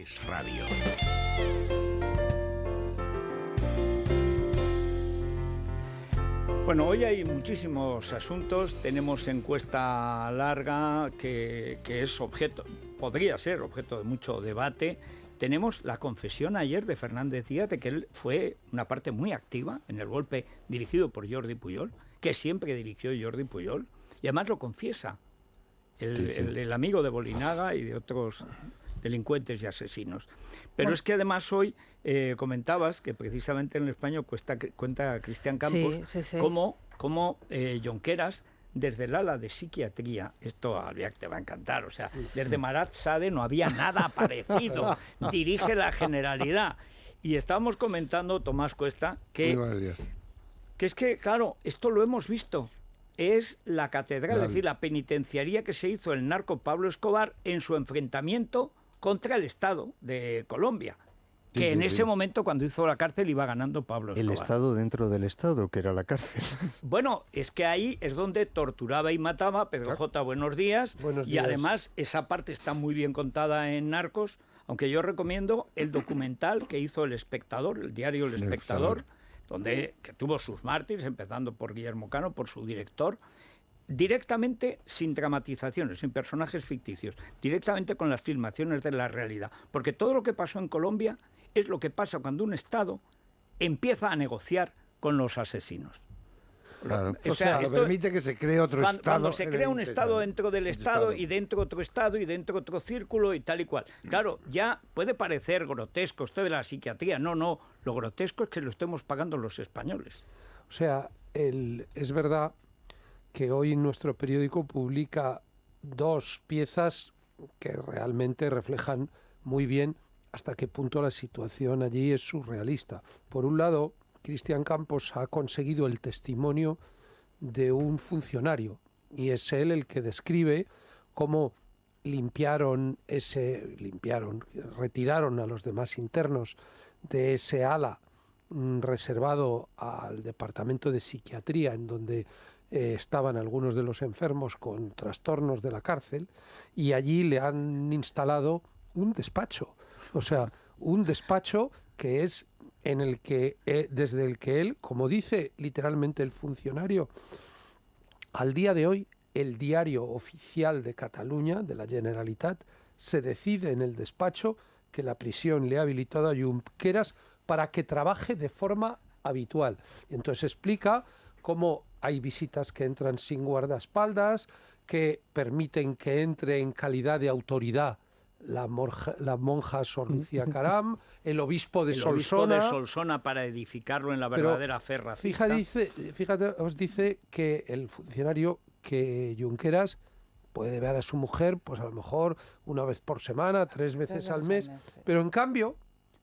Es Radio. Bueno, hoy hay muchísimos asuntos. Tenemos encuesta larga que es objeto, podría ser objeto de mucho debate. Tenemos la confesión ayer de Fernández Díaz de que él fue una parte muy activa en el golpe dirigido por Jordi Pujol, que siempre dirigió Jordi Pujol, y además lo confiesa. El amigo de Bolinaga y de otros delincuentes y asesinos. Pero es que además hoy comentabas que precisamente en el Español cuenta Cristian Campos cómo Junqueras, desde el ala de psiquiatría, esto a Albiac te va a encantar, o sea, desde Marat Sade no había nada parecido, dirige la Generalidad. Y estábamos comentando, Tomás Cuesta, que es que, claro, esto lo hemos visto. Es la catedral, es decir, la penitenciaría que se hizo el narco Pablo Escobar en su enfrentamiento contra el Estado de Colombia, que en ese momento, cuando hizo la cárcel, iba ganando Pablo Escobar. El Estado dentro del Estado, que era la cárcel. Bueno, es que ahí es donde torturaba y mataba Pedro J. Buenos días. Y además esa parte está muy bien contada en Narcos, aunque yo recomiendo el documental que hizo El Espectador, el diario El Espectador, que tuvo sus mártires, empezando por Guillermo Cano, por su director, directamente sin dramatizaciones, sin personajes ficticios, directamente con las filmaciones de la realidad. Porque todo lo que pasó en Colombia es lo que pasa cuando un Estado empieza a negociar con los asesinos. Claro. O sea, esto permite que se cree otro Estado. Cuando se crea un Estado dentro del Estado y dentro otro Estado y dentro otro círculo y tal y cual. Claro, ya puede parecer grotesco esto de la psiquiatría. No, lo grotesco es que lo estemos pagando los españoles. O sea, es verdad que hoy nuestro periódico publica dos piezas que realmente reflejan muy bien hasta qué punto la situación allí es surrealista. Por un lado, Cristian Campos ha conseguido el testimonio de un funcionario y es él el que describe cómo retiraron a los demás internos de ese ala reservado al departamento de psiquiatría, en donde estaban algunos de los enfermos con trastornos de la cárcel, y allí le han instalado un despacho. O sea, un despacho que es en el que desde el que él, como dice literalmente el funcionario, al día de hoy el diario oficial de Cataluña, de la Generalitat, se decide en el despacho que la prisión le ha habilitado a Junqueras para que trabaje de forma habitual. Y entonces explica cómo hay visitas que entran sin guardaespaldas, que permiten que entre en calidad de autoridad la monja Sor Lucía Caram, el obispo de Solsona. El obispo de Solsona para edificarlo en la verdadera fe racista. Fíjate, os dice que el funcionario, que Junqueras puede ver a su mujer, pues a lo mejor una vez por semana, 3 veces al mes, sí. Pero en cambio,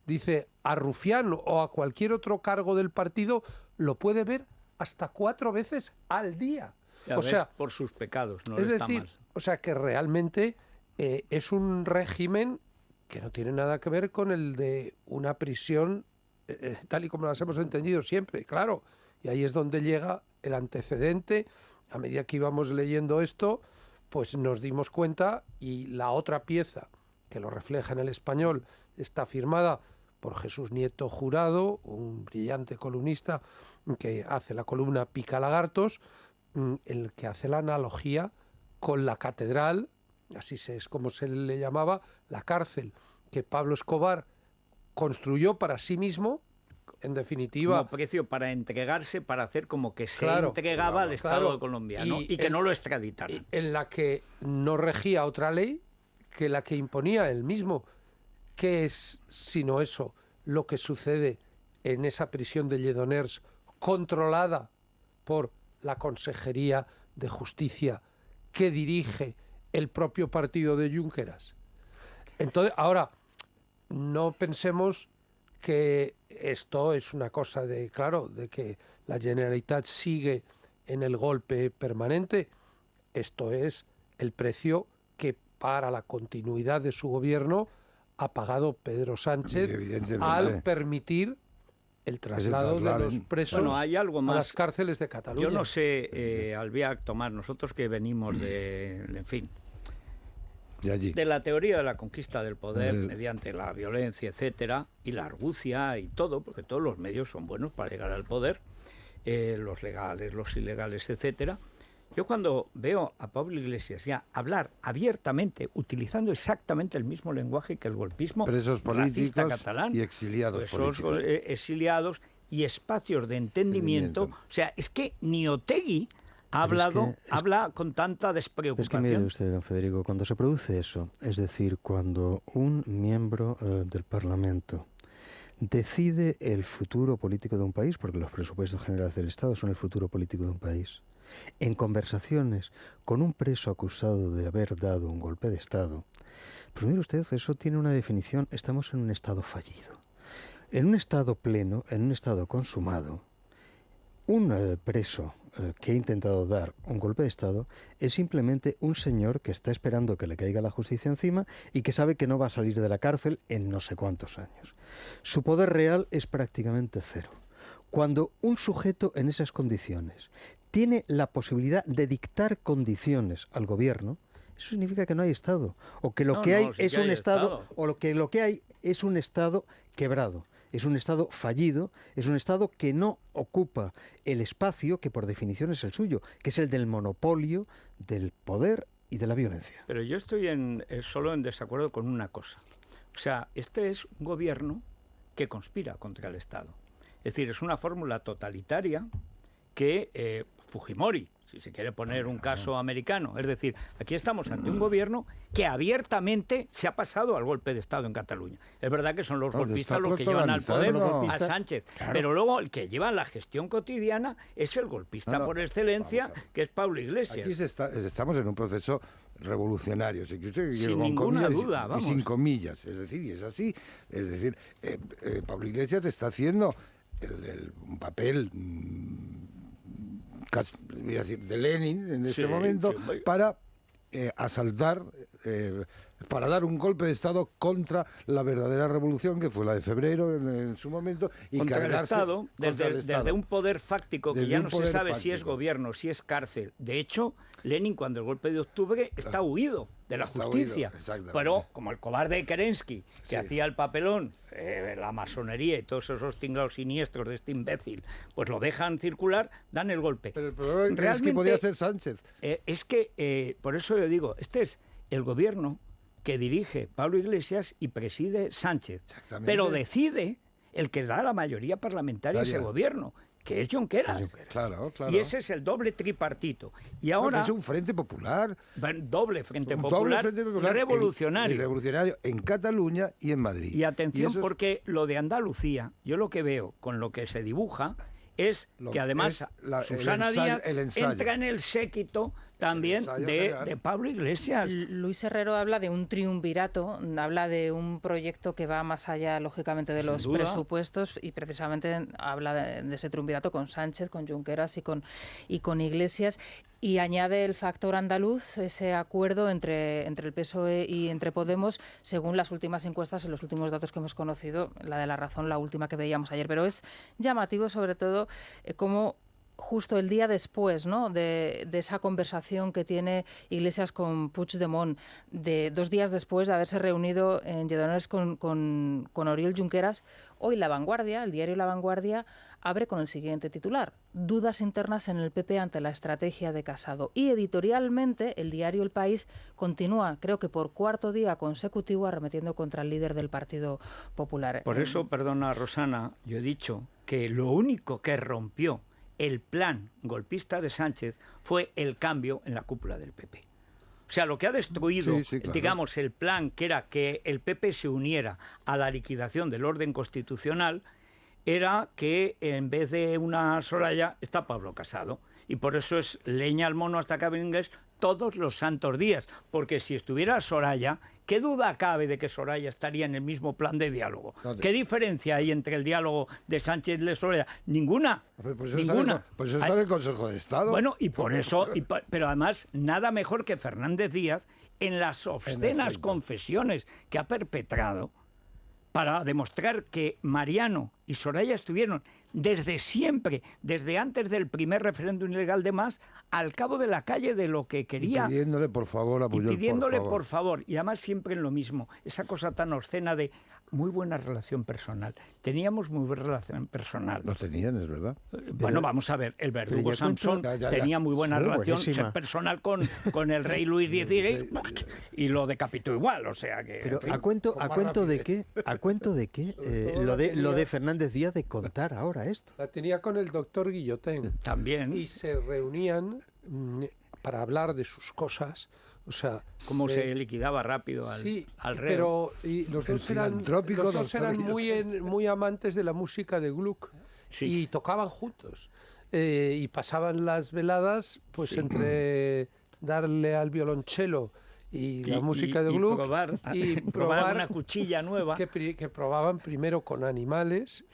dice, a Rufián o a cualquier otro cargo del partido lo puede ver hasta 4 veces al día. O sea, por sus pecados, no es está decir, mal. O sea, que realmente es un régimen que no tiene nada que ver con el de una prisión tal y como las hemos entendido siempre, claro. Y ahí es donde llega el antecedente. A medida que íbamos leyendo esto, pues nos dimos cuenta, y la otra pieza que lo refleja en el Español está firmada por Jesús Nieto Jurado, un brillante columnista que hace la columna Pica Lagartos, el que hace la analogía con la catedral, así es como se le llamaba, la cárcel que Pablo Escobar construyó para sí mismo, en definitiva. Como precio para entregarse, para hacer como que se entregaba al Estado colombiano y que no lo extraditaran. En la que no regía otra ley que la que imponía él mismo. ¿Qué es, sino eso, lo que sucede en esa prisión de Lledoners, controlada por la Consejería de Justicia que dirige el propio partido de Junqueras? Entonces, ahora, no pensemos que esto es una cosa de que la Generalitat sigue en el golpe permanente. Esto es el precio que para la continuidad de su gobierno ha pagado Pedro Sánchez al permitir el traslado de los presos hay algo más. A las cárceles de Cataluña. Yo no sé, Albiac, Tomás, nosotros que venimos de, en fin, de la teoría de la conquista del poder mediante la violencia, etcétera, y la argucia y todo, porque todos los medios son buenos para llegar al poder, los legales, los ilegales, etcétera. Yo cuando veo a Pablo Iglesias ya hablar abiertamente, utilizando exactamente el mismo lenguaje que el golpismo racista catalán, y exiliados políticos. Exiliados y espacios de entendimiento. O sea, es que ni Otegi habla con tanta despreocupación. Es que mire usted, don Federico, cuando se produce eso, es decir, cuando un miembro del Parlamento decide el futuro político de un país, porque los presupuestos generales del Estado son el futuro político de un país, en conversaciones con un preso acusado de haber dado un golpe de Estado, pues mire usted, eso tiene una definición: estamos en un Estado fallido. En un Estado pleno, en un Estado consumado, un preso que ha intentado dar un golpe de Estado es simplemente un señor que está esperando que le caiga la justicia encima y que sabe que no va a salir de la cárcel en no sé cuántos años. Su poder real es prácticamente cero. Cuando un sujeto en esas condiciones tiene la posibilidad de dictar condiciones al gobierno, eso significa que no hay Estado, o que lo que hay es un Estado, o lo que hay es un Estado quebrado. Es un Estado fallido, es un Estado que no ocupa el espacio que por definición es el suyo, que es el del monopolio, del poder y de la violencia. Pero yo estoy solo en desacuerdo con una cosa. O sea, este es un gobierno que conspira contra el Estado. Es decir, es una fórmula totalitaria que Fujimori, si se quiere poner un caso americano. Es decir, aquí estamos ante un gobierno que abiertamente se ha pasado al golpe de Estado en Cataluña. Es verdad que son los golpistas los que llevan al poder a Sánchez, pero luego el que lleva la gestión cotidiana es el golpista por excelencia, que es Pablo Iglesias. Aquí estamos en un proceso revolucionario, sin ninguna duda, vamos. Y sin comillas, es decir, y es así. Es decir, Pablo Iglesias está haciendo un papel... voy a decir, de Lenin en este momento, para asaltar, para dar un golpe de Estado contra la verdadera revolución, que fue la de febrero en su momento, y contra el Estado, desde un poder fáctico que ya no se sabe si es gobierno, si es cárcel. De hecho, Lenin, cuando el golpe de octubre, está huido de la justicia. Pero como el cobarde Kerensky, que hacía el papelón, la masonería y todos esos tinglados siniestros de este imbécil, pues lo dejan circular, dan el golpe. Pero el problema es que podía ser Sánchez. Es que, por eso yo digo, este es el gobierno que dirige Pablo Iglesias y preside Sánchez. Pero decide el que da la mayoría parlamentaria a ese gobierno, que es Junqueras. Claro. Y ese es el doble tripartito. Y ahora es un frente popular. Doble frente popular revolucionario. Revolucionario en Cataluña y en Madrid. Y atención, porque lo de Andalucía, yo lo que veo con lo que se dibuja es que además Susana Díaz entra en el séquito también de Pablo Iglesias. Luis Herrero habla de un triunvirato, habla de un proyecto que va más allá, lógicamente, de los presupuestos, y precisamente habla de ese triunvirato con Sánchez, con Junqueras y con Iglesias. Y añade el factor andaluz, ese acuerdo entre el PSOE y entre Podemos, según las últimas encuestas y los últimos datos que hemos conocido, la de La Razón, la última que veíamos ayer. Pero es llamativo, sobre todo, cómo justo el día después, ¿no?, de esa conversación que tiene Iglesias con Puigdemont, 2 días después de haberse reunido en Lledoners con Oriol Junqueras, hoy La Vanguardia, el diario La Vanguardia, abre con el siguiente titular: dudas internas en el PP ante la estrategia de Casado. Y editorialmente el diario El País continúa, creo que por 4º día consecutivo, arremetiendo contra el líder del Partido Popular. Por eso, perdona Rosana, yo he dicho que lo único que rompió el plan golpista de Sánchez fue el cambio en la cúpula del PP. O sea, lo que ha destruido, digamos, el plan, que era que el PP se uniera a la liquidación del orden constitucional, era que en vez de una Soraya está Pablo Casado. Y por eso es leña al mono hasta que acabe en inglés todos los santos días. Porque si estuviera Soraya, ¿qué duda cabe de que Soraya estaría en el mismo plan de diálogo? ¿Qué diferencia hay entre el diálogo de Sánchez y de Soraya? Ninguna. Ninguna. Por eso está en el Consejo de Estado. Bueno, y por eso, pero además, nada mejor que Fernández Díaz en las obscenas confesiones que ha perpetrado, para demostrar que Mariano y Soraya estuvieron desde siempre, desde antes del primer referéndum ilegal de Mas, al cabo de la calle de lo que quería. Y pidiéndole por favor a Pujol, y pidiéndole por favor. Y además siempre en lo mismo, esa cosa tan obscena de muy buena relación personal. Teníamos muy buena relación personal. Lo tenían, es verdad. Bueno, vamos a ver, el verdugo Samson tenía muy buena relación personal con el rey Luis XVI y lo decapitó igual, o sea que... Pero ¿a cuento de qué lo de Fernández Díaz de contar ahora esto? La tenía con el doctor Guillotin. También. Y se reunían para hablar de sus cosas. O sea, cómo se liquidaba rápido al rey. Pero los dos eran muy amantes de la música de Gluck y tocaban juntos. Y pasaban las veladas pues entre darle al violonchelo y la música de Gluck y probar una cuchilla nueva. Que probaban primero con animales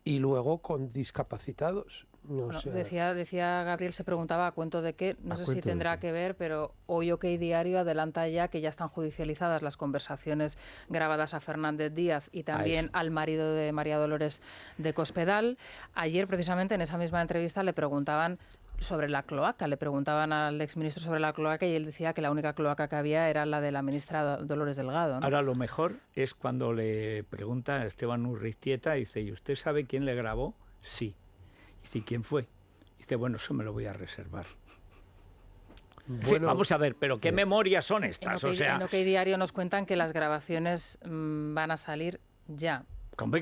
y luego con discapacitados. Bueno, decía Gabriel, se preguntaba a cuento de qué, no sé si tendrá que ver, pero hoy OK Diario adelanta ya que ya están judicializadas las conversaciones grabadas a Fernández Díaz y también al marido de María Dolores de Cospedal. Ayer, precisamente, en esa misma entrevista le preguntaban sobre la cloaca, le preguntaban al exministro sobre la cloaca y él decía que la única cloaca que había era la de la ministra Dolores Delgado, ¿no? Ahora, lo mejor es cuando le pregunta a Esteban Urriztieta, dice, ¿y usted sabe quién le grabó? Sí. Dice, ¿quién fue? Dice, bueno, eso me lo voy a reservar. Bueno, vamos a ver, pero ¿qué memorias son estas? En OK Diario nos cuentan que las grabaciones van a salir ya.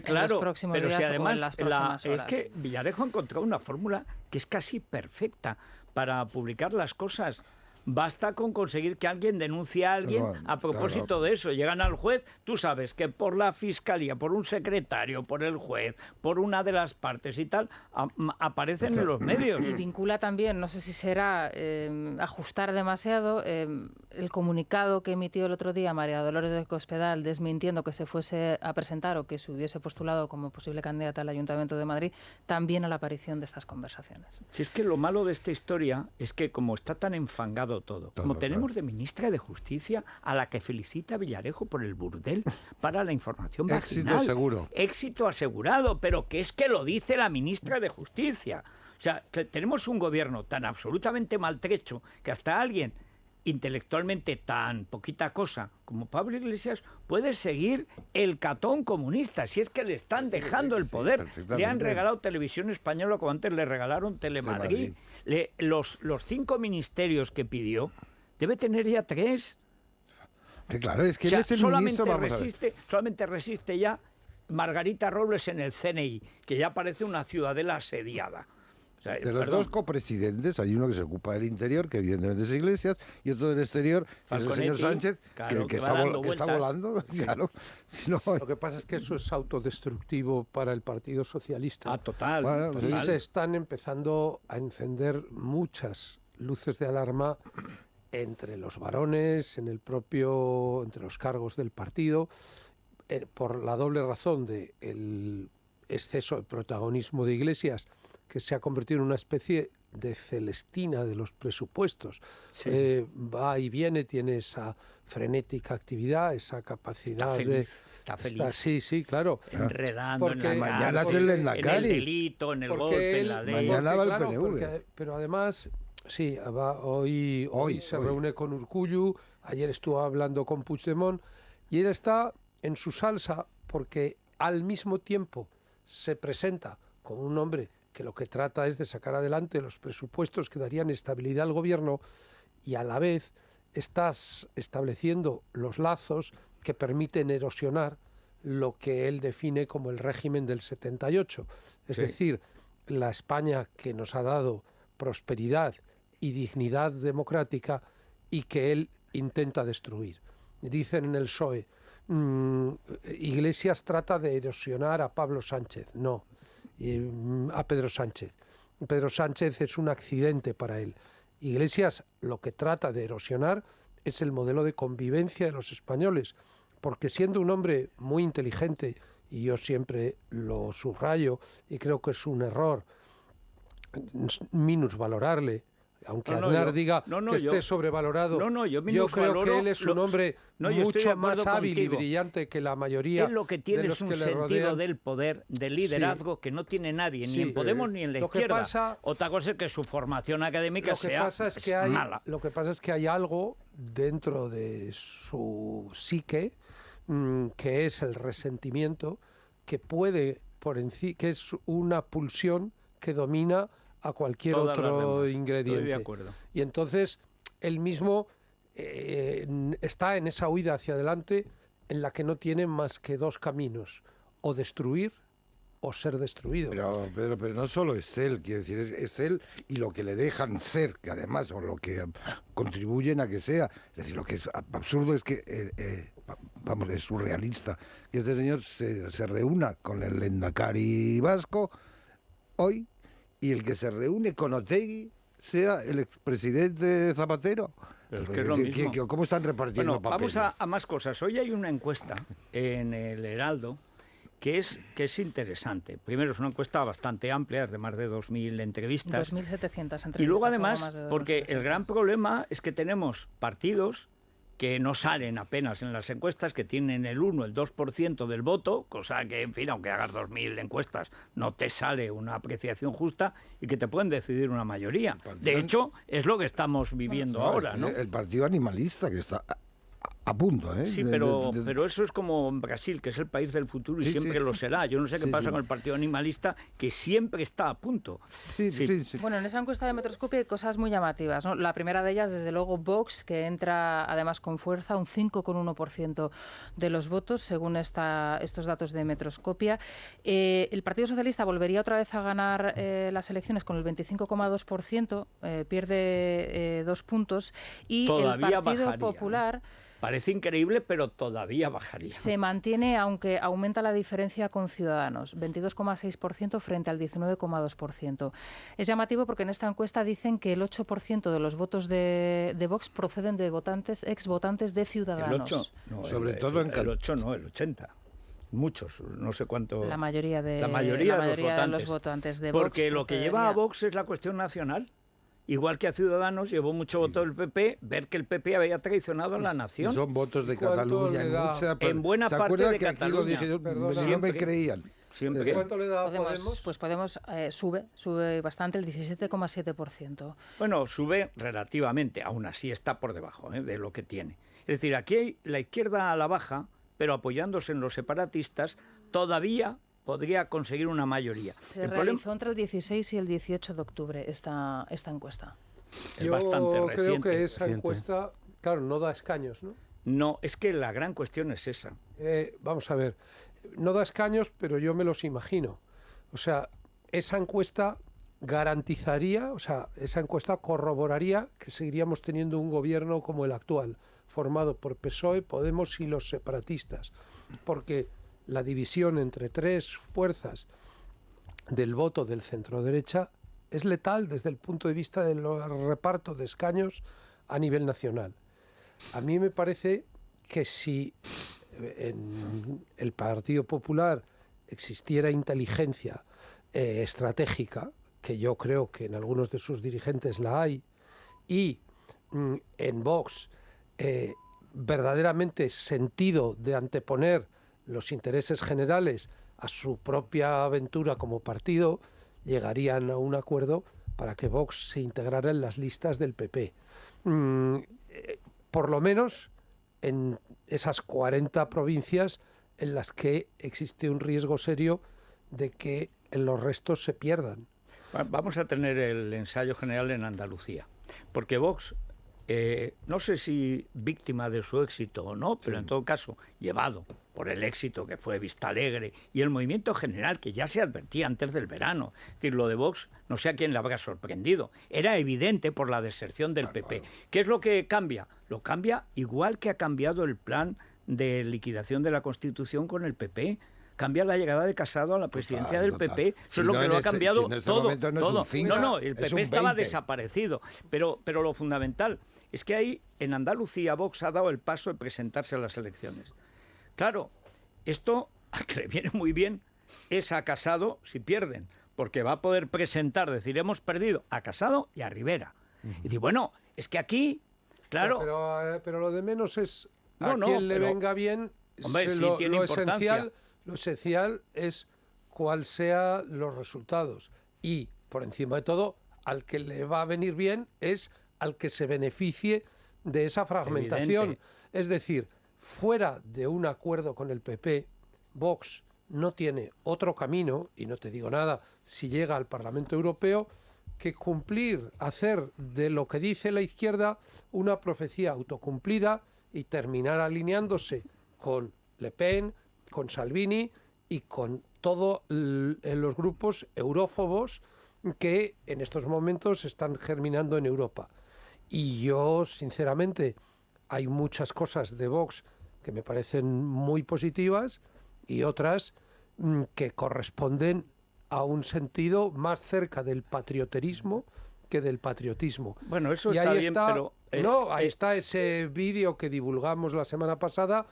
Claro, pero si además es que Villarejo ha encontrado una fórmula que es casi perfecta para publicar las cosas. Basta con conseguir que alguien denuncie a alguien a propósito de eso. Llegan al juez, tú sabes que por la fiscalía, por un secretario, por el juez, por una de las partes y tal, aparecen en los medios. Y vincula también, no sé si será ajustar demasiado, el comunicado que emitió el otro día María Dolores de Cospedal desmintiendo que se fuese a presentar o que se hubiese postulado como posible candidata al Ayuntamiento de Madrid, también a la aparición de estas conversaciones. Si es que lo malo de esta historia es que como está tan enfangado todo, como tenemos de ministra de Justicia a la que felicita a Villarejo por el burdel para la información vaginal. Éxito seguro. Éxito asegurado, pero que es que lo dice la ministra de Justicia. O sea, que tenemos un gobierno tan absolutamente maltrecho que hasta alguien intelectualmente tan poquita cosa como Pablo Iglesias puede seguir el catón comunista, si es que le están dejando el poder. Le han regalado Televisión Española como antes le regalaron Telemadrid. Los 5 ministerios que pidió, debe tener ya 3. Claro, es que él es el ministro, solamente resiste ya Margarita Robles en el CNI, que ya parece una ciudadela asediada. O sea, de los dos copresidentes, hay uno que se ocupa del interior, que evidentemente es Iglesias, y otro del exterior, que es el señor Sánchez, que está volando. Claro. No. Lo que pasa es que eso es autodestructivo para el Partido Socialista. Total. Y se están empezando a encender muchas luces de alarma entre los varones, entre los cargos del partido, por la doble razón de el exceso de protagonismo de Iglesias, que se ha convertido en una especie de Celestina de los presupuestos. Va y viene, tiene esa frenética actividad, esa capacidad está feliz. Sí, claro. Enredando en el delito, en el golpe, en la ley. Mañana va el PNV. Pero además, hoy se reúne con Urkullu, ayer estuvo hablando con Puigdemont, y él está en su salsa porque al mismo tiempo se presenta como un hombre que lo que trata es de sacar adelante los presupuestos que darían estabilidad al gobierno, y a la vez estás estableciendo los lazos que permiten erosionar lo que él define como el régimen del 78. Es decir, la España que nos ha dado prosperidad y dignidad democrática y que él intenta destruir. Dicen en el PSOE, Iglesias trata de erosionar a Pablo Sánchez. No. A Pedro Sánchez. Pedro Sánchez es un accidente para él. Iglesias lo que trata de erosionar es el modelo de convivencia de los españoles, porque siendo un hombre muy inteligente, y yo siempre lo subrayo y creo que es un error minusvalorarle Aunque Aznar diga que esté sobrevalorado, yo creo que él es un hombre mucho más hábil y brillante que la mayoría él lo que tiene de los es un que le sentido rodean. del poder, del liderazgo, que no tiene nadie, ni en Podemos ni en la izquierda. Otra cosa es que su formación académica sea mala. Lo que pasa es que hay algo dentro de su psique que es el resentimiento, que puede que es una pulsión que domina a cualquier otro ingrediente. Estoy de acuerdo. Y entonces él mismo está en esa huida hacia adelante en la que no tiene más que dos caminos: o destruir o ser destruido. Pero no solo es él, quiero decir, es él y lo que le dejan ser, que además, o lo que contribuyen a que sea. Es decir, lo que es absurdo es que, es surrealista, que este señor se reúna con el Lehendakari vasco hoy, y el que se reúne con Otegi sea el expresidente Zapatero. Pero es que es lo mismo. ¿Cómo están repartiendo papeles? Vamos a más cosas. Hoy hay una encuesta en el Heraldo que es interesante. Primero, es una encuesta bastante amplia, es de más de 2.000 entrevistas. 2.700 entrevistas. Y luego, además, porque el gran problema es que tenemos partidos que no salen apenas en las encuestas, que tienen el 1, el 2% del voto, cosa que, en fin, aunque hagas 2.000 encuestas, no te sale una apreciación justa y que te pueden decidir una mayoría. De hecho, es lo que estamos viviendo ahora, ¿no? El partido animalista, que está a punto, ¿eh? Sí, pero eso es como Brasil, que es el país del futuro y siempre lo será. Yo no sé qué pasa con el partido animalista, que siempre está a punto. Sí. Bueno, en esa encuesta de Metroscopia hay cosas muy llamativas, ¿no? La primera de ellas, desde luego, Vox, que entra además con fuerza, un 5,1% de los votos, según estos datos de Metroscopia. El Partido Socialista volvería otra vez a ganar las elecciones con el 25,2%, pierde 2 puntos, y todavía el Partido bajaría, Popular... Parece increíble, pero todavía bajaría. Se mantiene, aunque aumenta la diferencia con Ciudadanos, 22,6% frente al 19,2%. Es llamativo porque en esta encuesta dicen que el 8% de los votos de Vox proceden de exvotantes de Ciudadanos. El 8, no, sobre todo en el 8 no, el 80. Muchos, no sé cuánto. La mayoría de los votantes de Vox. Porque lo que lleva a Vox es la cuestión nacional. Igual que a Ciudadanos llevó mucho voto del PP, ver que el PP había traicionado a la nación. Son votos de Cataluña. En buena parte de Cataluña. No me creían. ¿Cuánto le da Podemos? Pues Podemos sube bastante, el 17,7%. Bueno, sube relativamente, aún así está por debajo de lo que tiene. Es decir, aquí hay la izquierda a la baja, pero apoyándose en los separatistas, todavía podría conseguir una mayoría. Se realizó entre el 16 y el 18 de octubre esta encuesta. Es bastante reciente. Creo que esa encuesta, claro, no da escaños, ¿no? No, es que la gran cuestión es esa. Vamos a ver, no da escaños, pero yo me los imagino. O sea, esa encuesta garantizaría, esa encuesta corroboraría que seguiríamos teniendo un gobierno como el actual, formado por PSOE, Podemos y los separatistas. Porque la división entre tres fuerzas del voto del centro-derecha es letal desde el punto de vista del reparto de escaños a nivel nacional. A mí me parece que si en el Partido Popular existiera inteligencia estratégica, que yo creo que en algunos de sus dirigentes la hay, y en Vox verdaderamente sentido de anteponer los intereses generales a su propia aventura como partido, llegarían a un acuerdo para que Vox se integrara en las listas del PP. Por lo menos en esas 40 provincias en las que existe un riesgo serio de que en los restos se pierdan. Vamos a tener el ensayo general en Andalucía, porque Vox, no sé si víctima de su éxito o no, pero en todo caso, llevado por el éxito que fue Vistalegre y el movimiento general que ya se advertía antes del verano. Es decir, lo de Vox, no sé a quién le habrá sorprendido. Era evidente por la deserción del PP. Claro. ¿Qué es lo que cambia? Lo cambia igual que ha cambiado el plan de liquidación de la Constitución con el PP. Cambia la llegada de Casado a la presidencia del PP. Eso es lo que lo ha cambiado todo. No, el PP estaba desaparecido. Pero lo fundamental es que ahí, en Andalucía, Vox ha dado el paso de presentarse a las elecciones. Claro, esto, a que le viene muy bien, es a Casado si pierden, porque va a poder presentar, decir, hemos perdido a Casado y a Rivera. Y digo, bueno, es que aquí, claro... Pero lo de menos es No, a no, quien le pero- venga bien. Hombre, sí tiene importancia. Lo esencial es cuál sean los resultados. Y, por encima de todo, al que le va a venir bien es al que se beneficie de esa fragmentación. Evidente. Es decir, fuera de un acuerdo con el PP, Vox no tiene otro camino, y no te digo nada, si llega al Parlamento Europeo, que cumplir, hacer de lo que dice la izquierda una profecía autocumplida y terminar alineándose con Le Pen, con Salvini y con todos los grupos eurófobos que en estos momentos están germinando en Europa. Y yo, sinceramente, hay muchas cosas de Vox que me parecen muy positivas y otras que corresponden a un sentido más cerca del patrioterismo que del patriotismo. Bueno, eso y está ahí bien, está, pero... ahí está ese vídeo que divulgamos la semana pasada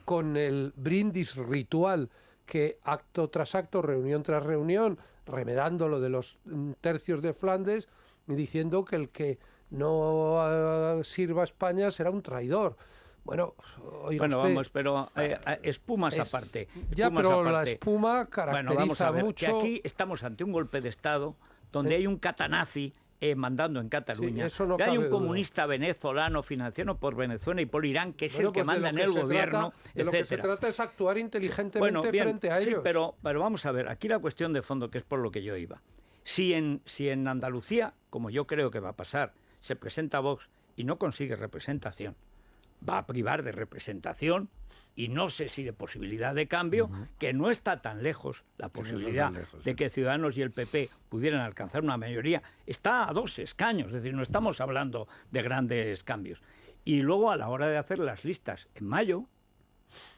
con el brindis ritual que acto tras acto, reunión tras reunión, remedando lo de los tercios de Flandes y diciendo que el que no sirva a España será un traidor. Bueno, oiga Bueno, usted, vamos, pero espumas aparte. Ya, espumas pero aparte. la espuma caracteriza Bueno, vamos a ver, mucho... que aquí estamos ante un golpe de Estado donde hay un catanazi mandando en Cataluña, eso no que hay cabe un duda. comunista venezolano financiado por Venezuela y por Irán, que es Bueno, el que pues de manda lo en el se gobierno, trata, de lo que se etcétera. trata es actuar inteligentemente Bueno, bien, frente a sí, ellos. pero vamos a ver, aquí la cuestión de fondo, que es por lo que yo iba. Si en Andalucía, como yo creo que va a pasar, se presenta Vox y no consigue representación, va a privar de representación y no sé si de posibilidad de cambio, que no está tan lejos la posibilidad de que Ciudadanos y el PP pudieran alcanzar una mayoría. Está a 2 escaños, es decir, no estamos hablando de grandes cambios. Y luego a la hora de hacer las listas en mayo,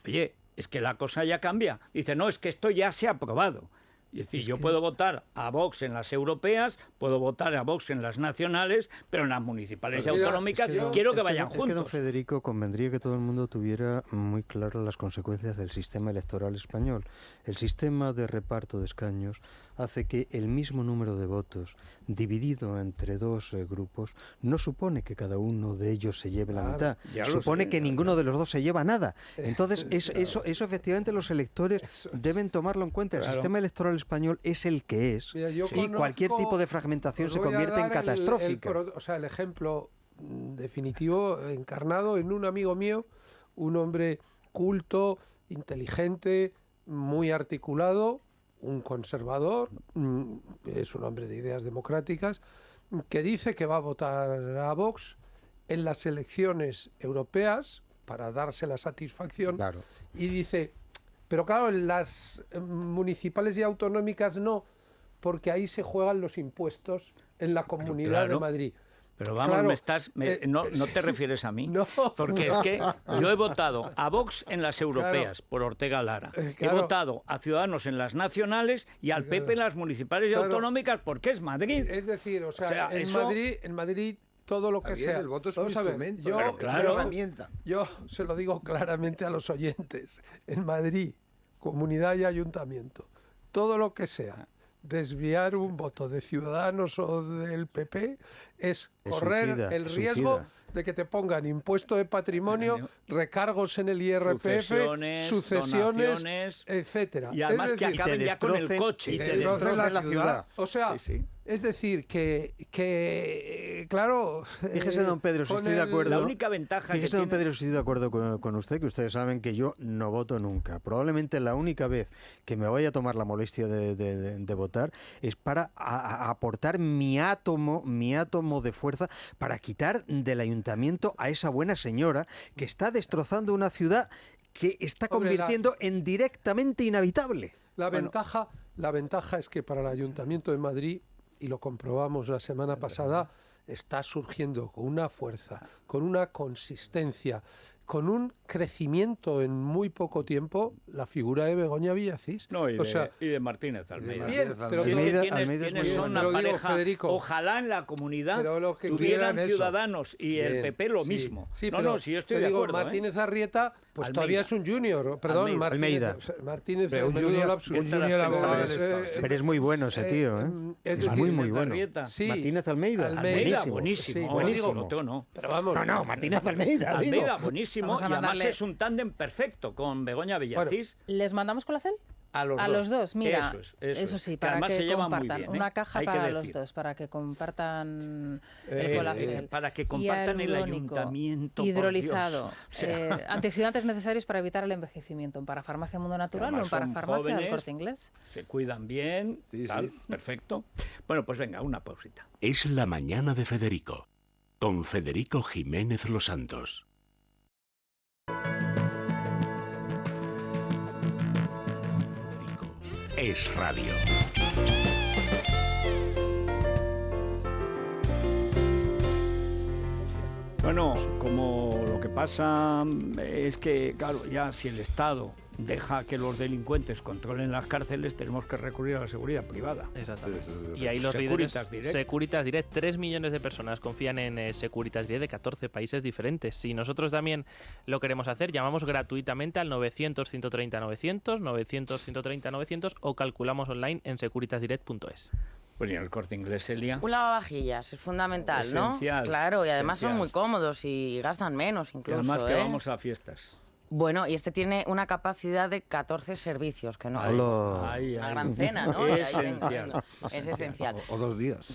oye, es que la cosa ya cambia. Dice, no, es que esto ya se ha aprobado. Es decir, yo puedo votar a Vox en las europeas, puedo votar a Vox en las nacionales, pero en las municipales y autonómicas quiero que vayan juntos. Es que, don Federico, convendría que todo el mundo tuviera muy claras las consecuencias del sistema electoral español. El sistema de reparto de escaños hace que el mismo número de votos dividido entre dos grupos no supone que cada uno de ellos se lleve la mitad. Supone que ninguno de los dos se lleva nada. Entonces, eso efectivamente los electores deben tomarlo en cuenta. El sistema electoral español es el que es. Mira, y cualquier tipo de fragmentación se convierte en catastrófica. El ejemplo definitivo encarnado en un amigo mío, un hombre culto, inteligente, muy articulado, un conservador, es un hombre de ideas democráticas, que dice que va a votar a Vox en las elecciones europeas para darse la satisfacción, y dice, pero claro, en las municipales y autonómicas no, porque ahí se juegan los impuestos en la Comunidad de Madrid. Pero vamos, no te refieres a mí, porque es que yo he votado a Vox en las europeas por Ortega Lara, he votado a Ciudadanos en las nacionales y al PP en las municipales y autonómicas porque es Madrid. Es decir, en Madrid todo lo que sea. El voto es Vamos un a ver, instrumento, yo, una herramienta. Yo se lo digo claramente a los oyentes. En Madrid, comunidad y ayuntamiento, todo lo que sea desviar un voto de Ciudadanos o del PP es correr el riesgo de que te pongan impuesto de patrimonio, recargos en el IRPF, sucesiones, etcétera. Y además que acaben ya con el coche. Y te destrocen la ciudad. O sea, es decir, que claro... Fíjese, don Pedro, si estoy de acuerdo. La única ventaja Fíjese, don Pedro, si estoy de acuerdo con usted, que ustedes saben que yo no voto nunca. Probablemente la única vez que me vaya a tomar la molestia de votar es para aportar mi átomo de fuerza para quitar del ayuntamiento a esa buena señora que está destrozando una ciudad que está convirtiendo en directamente inhabitable. La ventaja es que para el Ayuntamiento de Madrid, y lo comprobamos la semana pasada, está surgiendo con una fuerza, con una consistencia, con un crecimiento en muy poco tiempo la figura de Begoña Villacís. Y de Martínez Almeida. Bien, pero tienes una pareja, Federico, ojalá en la comunidad que tuvieran Ciudadanos y el PP lo mismo. Sí, si yo estoy de acuerdo. Martínez Arrieta Pues Almeida. todavía es un junior, perdón, Almeida. Martínez, Pero un menudo junior, lapsus. un junior abogado del Estado. Pero es muy bueno ese tío, ¿eh? Es Es decir, muy bueno. Arrieta. Sí, Martínez Almeida. Almeida, buenísimo. buenísimo. Sí, buenísimo. buenísimo. No. Pero vamos. No, Martínez Almeida. digo. Almeida, buenísimo. Vamos a Y además mandarle- es un tándem perfecto con Begoña Villacís. ¿Les mandamos con la CEL? A los dos, mira, eso es. sí, Que para además que se llevan muy compartan. bien, Una caja hay que para los decir. dos, para que compartan el colacel. Para que compartan el Hialurónico, ayuntamiento. por hidrolizado, Dios. O sea, antioxidantes necesarios para evitar el envejecimiento. ¿En Parafarmacia Mundo Natural o además en Parafarmacia son del jóvenes. Corte Inglés? se cuidan bien, Sí, tal, sí. perfecto. Bueno, pues venga, una pausita. Es la mañana de Federico, con Federico Jiménez Los Santos. Federico es radio. Bueno, como lo que pasa es que, claro, ya si el Estado deja que los delincuentes controlen las cárceles, tenemos que recurrir a la seguridad privada. Exactamente. Y ahí los Securitas líderes Direct. Securitas Direct, 3 millones de personas confían en Securitas Direct de 14 países diferentes. Si nosotros también lo queremos hacer, llamamos gratuitamente al 900-130-900, 900-130-900 o calculamos online en securitasdirect.es. Pues y en el Corte Inglés, Elia. Un lavavajillas es fundamental, Esencial, ¿no? Claro, y además son esencial. muy cómodos y gastan menos Y incluso. además que ¿eh? vamos a fiestas. Bueno, y este tiene una capacidad de 14 servicios, que no Hola. Ay, una ay. gran cena, ¿no? Y ahí Esencial. es esencial. O 2 días.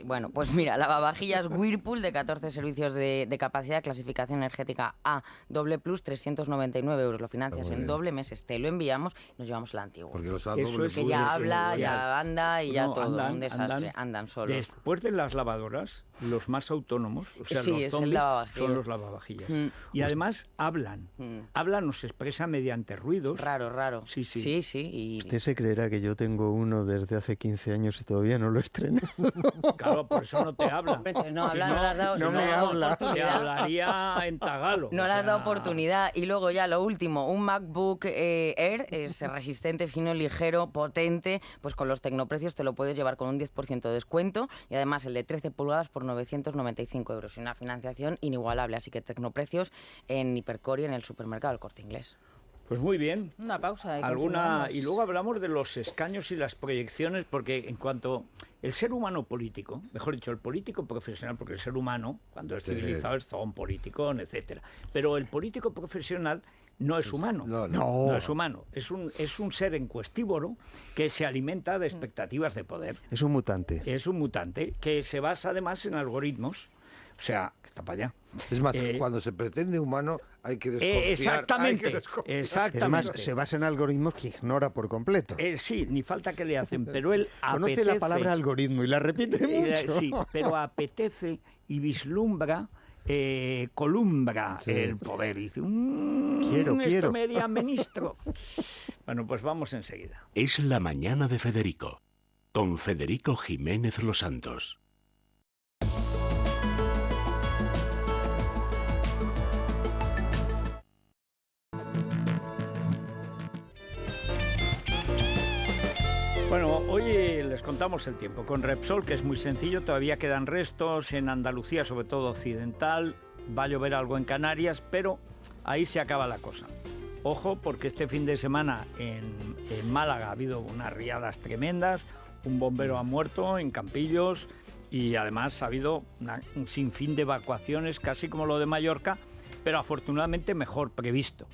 Bueno, pues mira, lavavajillas Whirlpool de 14 servicios de capacidad, clasificación energética A, doble plus, 399 euros. Lo financias Está muy en bien. doble meses, te lo enviamos y nos llevamos el antiguo. Porque los Eso doble es Que plus, ya sí, habla, sí, ya anda y ya No, todo, andan, un desastre. Andan solos. Después de las lavadoras, los más autónomos, o sea, Sí, los es el zombies, lavavajillas. son los lavavajillas. Mm. Y además hablan. Hablan, nos expresa mediante ruidos. Raro. Sí, sí. Sí, y... Usted se creerá que yo tengo uno desde hace 15 años y todavía no lo estreno. Claro, por eso no te habla. Hombre, entonces no Si habla, no le has dado, no me habla. Te oportunidad. hablaría en tagalo. No o le has dado sea, oportunidad. Y luego ya lo último, un MacBook Air, es resistente, fino, ligero, potente, pues con los tecnoprecios te lo puedes llevar con un 10% de descuento y además el de 13 pulgadas por 995 euros y una financiación inigualable. Así que tecnoprecios en Hipercor y en el supermercado del Corte Inglés. Pues muy bien. Una pausa. Y luego hablamos de los escaños y las proyecciones, porque en cuanto el ser humano político, mejor dicho, el político profesional, porque el ser humano, cuando es civilizado, es todo un politicón, etcétera. Pero el político profesional no es humano. No es humano. Es un ser encuestívoro que se alimenta de expectativas de poder. Es un mutante. Es un mutante que se basa además en algoritmos. O sea, que está para allá. Es más, cuando se pretende humano hay que desconfiar. Exactamente. hay que desconfiar. Exactamente. Además, se basa en algoritmos que ignora por completo. Sí, ni falta que le hacen, pero él Conoce apetece, la palabra algoritmo y la repite mucho. Sí, pero apetece y vislumbra, columbra el poder. Y dice, Quiero. esto me haría ministro. Bueno, pues vamos enseguida. Es la mañana de Federico, con Federico Jiménez Los Santos. Bueno, hoy les contamos el tiempo. Con Repsol, que es muy sencillo, todavía quedan restos en Andalucía, sobre todo occidental. Va a llover algo en Canarias, pero ahí se acaba la cosa. Ojo, porque este fin de semana en Málaga ha habido unas riadas tremendas, un bombero ha muerto en Campillos y además ha habido un sinfín de evacuaciones, casi como lo de Mallorca, pero afortunadamente mejor previsto.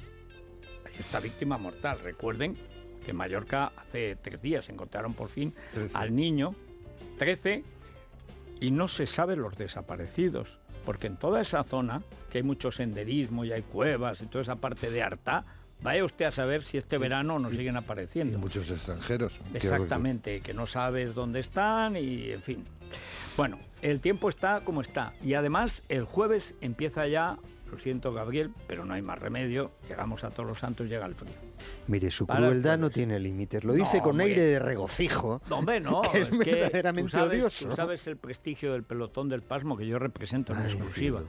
Esta víctima mortal, recuerden que en Mallorca hace 3 días encontraron por fin 13. al niño, 13, y no se sabe los desaparecidos, porque en toda esa zona, que hay mucho senderismo y hay cuevas y toda esa parte de Artá, vaya usted a saber si este verano nos siguen Y apareciendo. muchos extranjeros. Exactamente, que no sabes dónde están y en fin. Bueno, el tiempo está como está y además el jueves empieza ya, lo siento Gabriel, pero no hay más remedio, llegamos a Todos los Santos, llega el frío. Mire, su Para el crueldad no jueves. tiene límites. Lo No, dice con hombre. aire de regocijo. No, hombre, no, Que es que verdaderamente odioso. Tú sabes el prestigio del pelotón del Pasmo que yo represento en Ay, exclusiva.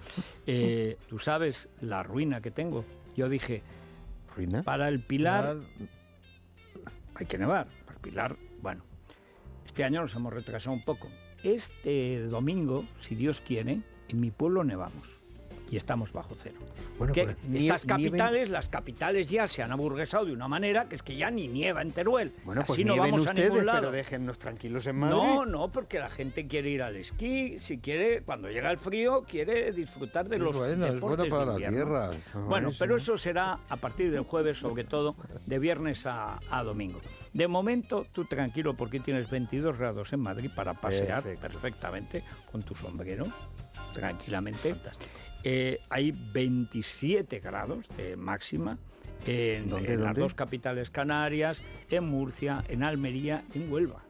Tú sabes la ruina que tengo. Yo dije, ¿Ruina? para el Pilar hay que nevar. Para el Pilar, bueno, este año nos hemos retrasado un poco. Este domingo, si Dios quiere, en mi pueblo nevamos. y estamos bajo cero. Bueno, Que pues, estas capitales, las capitales ya se han aburguesado de una manera que es que ya ni nieva en Teruel. Bueno, pues así no nieven vamos ustedes, a ningún lado. pero déjennos tranquilos en Madrid. No, porque la gente quiere ir al esquí, si quiere, cuando llega el frío, quiere disfrutar de los deportes es bueno para de la invierno. tierra. Bueno, Buenísimo. pero eso será a partir del jueves, sobre todo, de viernes a domingo. De momento, tú tranquilo, porque tienes 22 grados en Madrid para pasear perfectamente con tu sombrero, tranquilamente. Fantástico. Hay 27 grados de máxima en las dos capitales canarias, en Murcia, en Almería, en Huelva.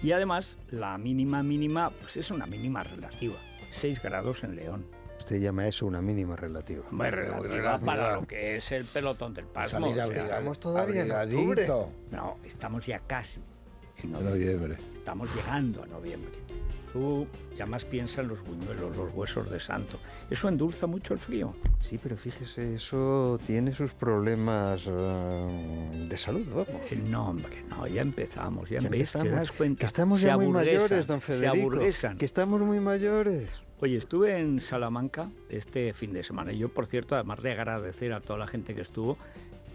Y además, la mínima, pues es una mínima relativa, 6 grados en León. Usted llama eso una mínima relativa. Muy relativa para lo que es el pelotón del Pasmo. Estamos todavía en octubre. No, estamos ya casi en noviembre. Estamos llegando a noviembre. Tú ya más piensa en los buñuelos, los huesos de santo. Eso endulza mucho el frío. Sí, pero fíjese, eso tiene sus problemas de salud, vamos. No, hombre, no, ya empezamos. ¿Te das cuenta? Que estamos ya muy mayores, don Federico. Se aburguesan. Que estamos muy mayores. Oye, estuve en Salamanca este fin de semana. Y yo, por cierto, además de agradecer a toda la gente que estuvo,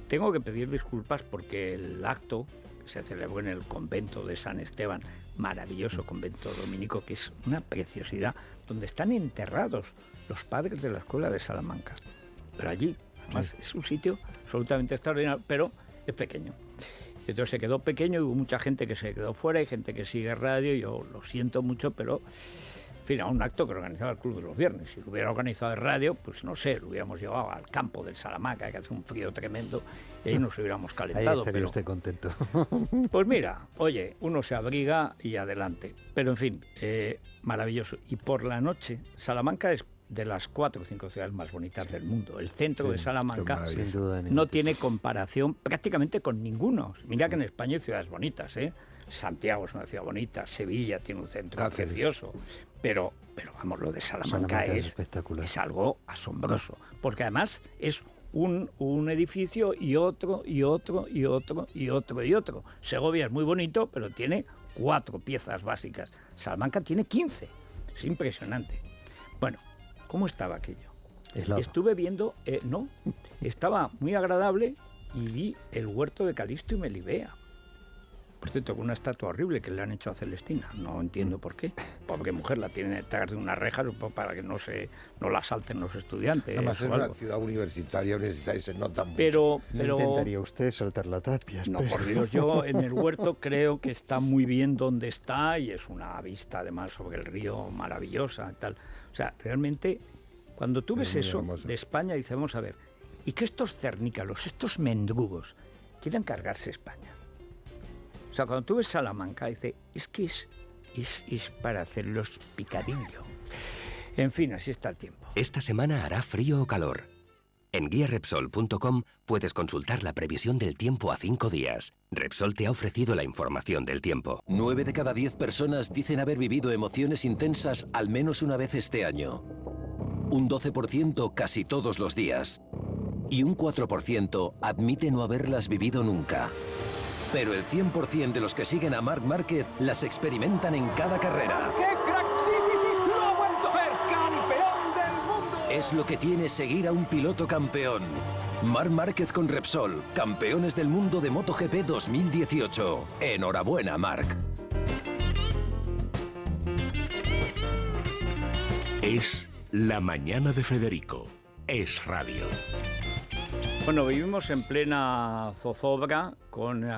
tengo que pedir disculpas porque el acto se celebró en el convento de San Esteban, maravilloso convento dominico, que es una preciosidad, donde están enterrados los padres de la escuela de Salamanca. Pero allí, además, es un sitio absolutamente extraordinario, pero es pequeño. Entonces se quedó pequeño y hubo mucha gente que se quedó fuera, hay gente que sigue radio, yo lo siento mucho, pero... En fin, a un acto que organizaba el Club de los Viernes. Si lo hubiera organizado en radio, pues no sé, lo hubiéramos llevado al campo del Salamanca, que hace un frío tremendo, y ahí nos hubiéramos calentado. Ahí estaría usted contento. Pues mira, oye, uno se abriga y adelante. Pero en fin, maravilloso. Y por la noche, Salamanca es de las 4 o 5 ciudades más bonitas del mundo. El centro de Salamanca sin duda no tiene comparación prácticamente con ninguno. Mira que en España hay ciudades bonitas, ¿eh? Santiago es una ciudad bonita, Sevilla tiene un centro precioso, pero vamos, lo de Salamanca es espectacular. Es algo asombroso, porque además es un edificio y otro. Segovia es muy bonito, pero tiene 4 piezas básicas. Salamanca tiene 15, es impresionante. Bueno, ¿cómo estaba aquello? Estuve viendo, estaba muy agradable y vi el huerto de Calisto y Melibea. Por cierto, una estatua horrible que le han hecho a Celestina. No entiendo por qué. Pobre mujer, la tienen detrás de una reja para que no la asalten los estudiantes. Además es una ciudad universitaria se nota mucho. Pero ¿intentaría usted saltar la tapia? No, por Dios, yo en el huerto creo que está muy bien donde está y es una vista además sobre el río maravillosa y tal. O sea, realmente, cuando tú ves eso de España, dices, vamos a ver, y que estos cernícalos, estos mendrugos, quieran cargarse España. O sea, cuando tú ves Salamanca, dices, es que es para hacerlos picadillo. En fin, así está el tiempo. Esta semana hará frío o calor. En guiarepsol.com puedes consultar la previsión del tiempo a 5 días. Repsol te ha ofrecido la información del tiempo. 9 de cada 10 personas dicen haber vivido emociones intensas al menos una vez este año. Un 12% casi todos los días. Y un 4% admite no haberlas vivido nunca. Pero el 100% de los que siguen a Marc Márquez las experimentan en cada carrera. ¡Qué crack! ¡Sí! ¡Lo ha vuelto a hacer! ¡Campeón del mundo! Es lo que tiene seguir a un piloto campeón. Marc Márquez con Repsol, campeones del mundo de MotoGP 2018. Enhorabuena, Marc. Es La Mañana de Federico. Es radio. Bueno, vivimos en plena zozobra con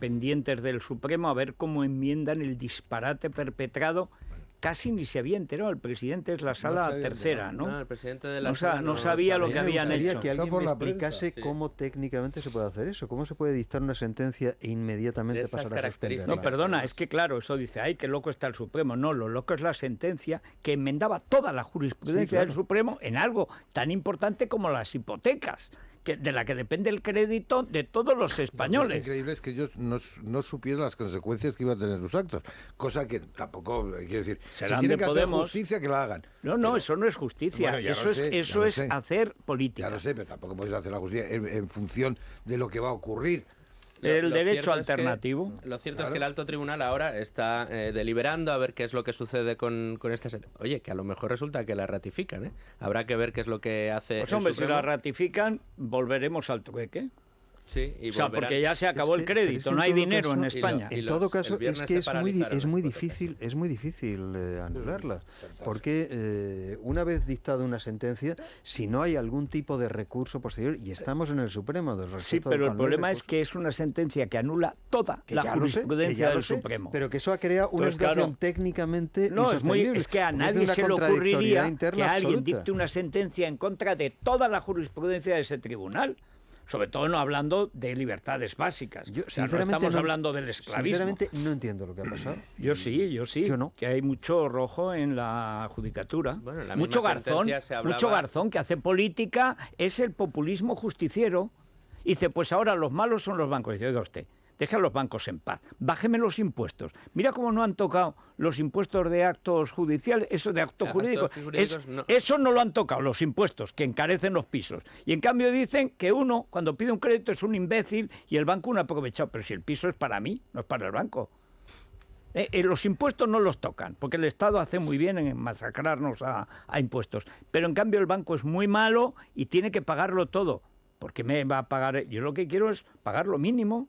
pendientes del Supremo a ver cómo enmiendan el disparate perpetrado. Casi ni se había enterado, el presidente es la sala tercera, ¿no? No, el presidente de la sala no sabía lo que habían hecho. Que alguien me explicase cómo técnicamente se puede hacer eso, cómo se puede dictar una sentencia e inmediatamente pasar a suspenderla. No, perdona, es que claro, eso dice, ay, qué loco está el Supremo. No, lo loco es la sentencia que enmendaba toda la jurisprudencia del Supremo en algo tan importante como las hipotecas, de la que depende el crédito de todos los españoles. Lo increíble es que ellos no supieron las consecuencias que iban a tener sus actos, cosa que tampoco, quiero decir, serán si quieren de que Podemos. hacer justicia, que la hagan. No, eso no es justicia, bueno, eso es hacer política. Ya lo sé, pero tampoco podéis hacer la justicia en función de lo que va a ocurrir. el derecho alternativo. Lo cierto es que el alto tribunal ahora está deliberando a ver qué es lo que sucede con esta sentencia. Oye, que a lo mejor resulta que la ratifican, ¿eh? Habrá que ver qué es lo que hace Pues el hombre, Supremo. si la ratifican, volveremos al trueque. Sí, y o sea, volverán. porque ya se acabó el crédito, no hay dinero en España. En todo caso, es que es muy difícil anularla, porque una vez dictada una sentencia, si no hay algún tipo de recurso posterior, y estamos en el Supremo del Sí, pero el problema es que es una sentencia que anula toda la jurisprudencia del Supremo. Pero que eso ha creado una situación técnicamente insostenible. Es que a nadie se le ocurriría que alguien dicte una sentencia en contra de toda la jurisprudencia de ese tribunal. Sobre todo no hablando de libertades básicas. Yo, sinceramente, no estamos hablando del esclavismo. Sinceramente no entiendo lo que ha pasado. Yo sí. Yo no. Que hay mucho rojo en la judicatura. Bueno, en la mucho misma garzón que hace política, es el populismo justiciero. Y dice, pues ahora los malos son los bancos. Dice, oiga usted, deja a los bancos en paz, bájeme los impuestos. Mira cómo no han tocado los impuestos de actos judiciales, eso de actos jurídicos. Eso no lo han tocado, los impuestos, que encarecen los pisos. Y en cambio dicen que uno, cuando pide un crédito, es un imbécil y el banco un aprovechado. Pero si el piso es para mí, no es para el banco. Los impuestos no los tocan, porque el Estado hace muy bien en masacrarnos a impuestos. Pero en cambio el banco es muy malo y tiene que pagarlo todo. ¿Por qué me va a pagar? Yo lo que quiero es pagar lo mínimo.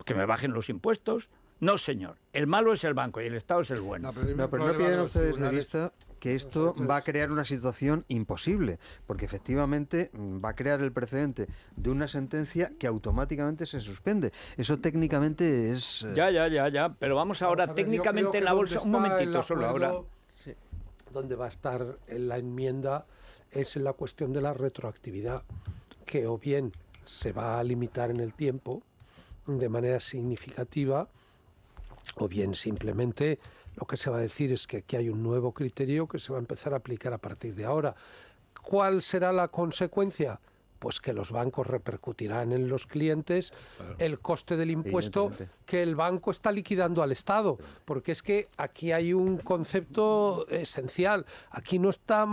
Que me bajen los impuestos. No, señor. El malo es el banco y el Estado es el bueno. No, pero no pierdan ustedes de vista que esto va a crear una situación imposible, porque efectivamente va a crear el precedente de una sentencia que automáticamente se suspende. Eso técnicamente es... Ya. Pero vamos ahora técnicamente en la bolsa. Un momentito, solo ahora. Sí. Donde va a estar en la enmienda es en la cuestión de la retroactividad, que o bien se va a limitar en el tiempo de manera significativa, o bien simplemente lo que se va a decir es que aquí hay un nuevo criterio que se va a empezar a aplicar a partir de ahora. ¿Cuál será la consecuencia? Pues que los bancos repercutirán en los clientes el coste del impuesto que el banco está liquidando al Estado, porque es que aquí hay un concepto esencial. Aquí no está,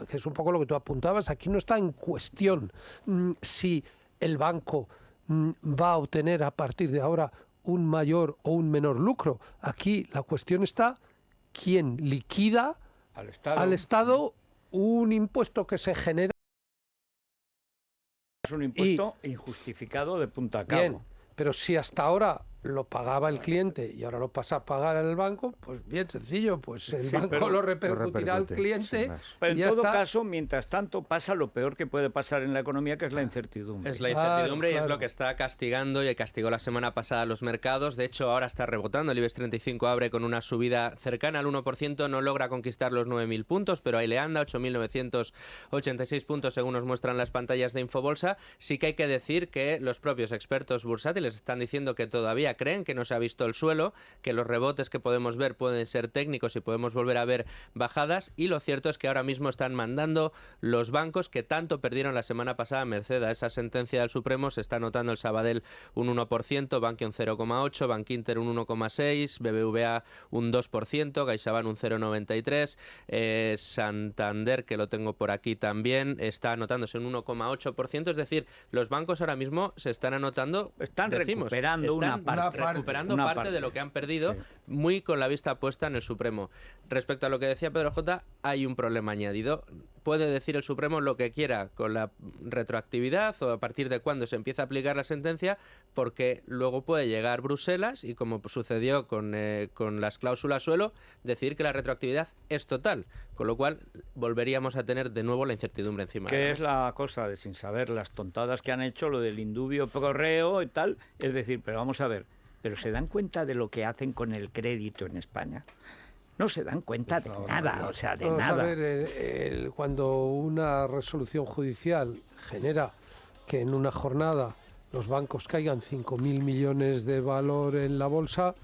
que es un poco lo que tú apuntabas, aquí no está en cuestión si el banco va a obtener a partir de ahora un mayor o un menor lucro. Aquí la cuestión está quién liquida al Estado un impuesto que se genera. Es un impuesto injustificado de punta a cabo. Bien, pero si hasta ahora lo pagaba el cliente y ahora lo pasa a pagar al banco, pues bien sencillo, pues el banco lo repercutirá al cliente. Pero en todo caso, mientras tanto, pasa lo peor que puede pasar en la economía, que es la incertidumbre. Es la incertidumbre y es lo que está castigando y castigó la semana pasada los mercados. De hecho, ahora está rebotando. El IBEX 35 abre con una subida cercana al 1%, no logra conquistar los 9.000 puntos, pero ahí le anda, 8.986 puntos según nos muestran las pantallas de Infobolsa. Sí que hay que decir que los propios expertos bursátiles están diciendo que todavía creen que no se ha visto el suelo, que los rebotes que podemos ver pueden ser técnicos y podemos volver a ver bajadas, y lo cierto es que ahora mismo están mandando los bancos que tanto perdieron la semana pasada merced a esa sentencia del Supremo. Se está notando el Sabadell un 1%, Bankia un 0,8%, Bankinter un 1,6%, BBVA un 2%, CaixaBank un 0,93%, Santander, que lo tengo por aquí también, está anotándose un 1,8%, es decir, los bancos ahora mismo se están anotando, recuperando una parte de lo que han perdido, muy con la vista puesta en el Supremo. Respecto a lo que decía Pedro J, hay un problema añadido. Puede decir el Supremo lo que quiera con la retroactividad o a partir de cuándo se empieza a aplicar la sentencia, porque luego puede llegar Bruselas y, como sucedió con las cláusulas suelo, decir que la retroactividad es total, con lo cual volveríamos a tener de nuevo la incertidumbre encima. Que es la cosa de sin saber las tontadas que han hecho, lo del indubio pro reo y tal. Es decir, pero vamos a ver, ¿pero se dan cuenta de lo que hacen con el crédito en España? No se dan cuenta de nada, o sea, de nada. A ver, cuando una resolución judicial genera que en una jornada los bancos caigan 5.000 millones de valor en la bolsa,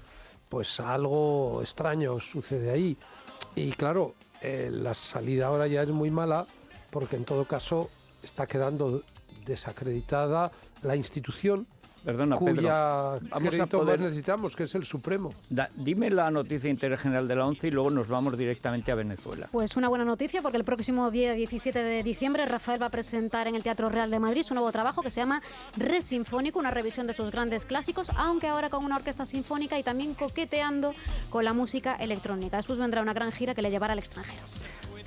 pues algo extraño sucede ahí. Y claro, la salida ahora ya es muy mala, porque en todo caso está quedando desacreditada la institución Perdona, cuya Pedro. crédito más necesitamos, que es el Supremo. Dime la noticia de interés general de la ONCE y luego nos vamos directamente a Venezuela. Pues una buena noticia, porque el próximo día 17 de diciembre Rafael va a presentar en el Teatro Real de Madrid su nuevo trabajo que se llama Re Sinfónico, una revisión de sus grandes clásicos, aunque ahora con una orquesta sinfónica y también coqueteando con la música electrónica. Después vendrá una gran gira que le llevará al extranjero.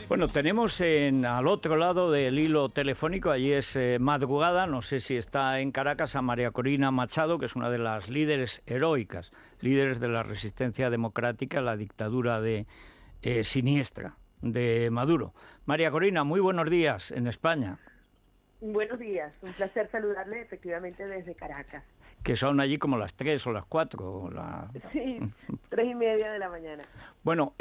Bueno, tenemos al otro lado del hilo telefónico, allí es madrugada, no sé si está en Caracas, a María Corina Machado, que es una de las líderes heroicas, líderes de la resistencia democrática a la dictadura siniestra de Maduro. María Corina, muy buenos días en España. Buenos días, un placer saludarle efectivamente desde Caracas. Que son allí como las 3 o las 4. Sí, 3:30 de la mañana. Bueno,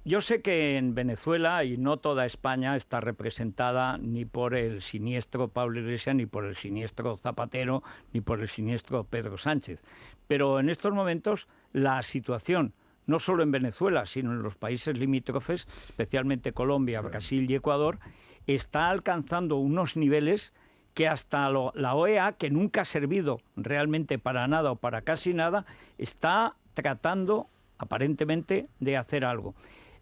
yo sé que en Venezuela y no toda España está representada ni por el siniestro Pablo Iglesias, ni por el siniestro Zapatero, ni por el siniestro Pedro Sánchez. Pero en estos momentos la situación, no solo en Venezuela, sino en los países limítrofes, especialmente Colombia, Brasil y Ecuador, está alcanzando unos niveles que hasta la OEA, que nunca ha servido realmente para nada o para casi nada, está tratando aparentemente de hacer algo.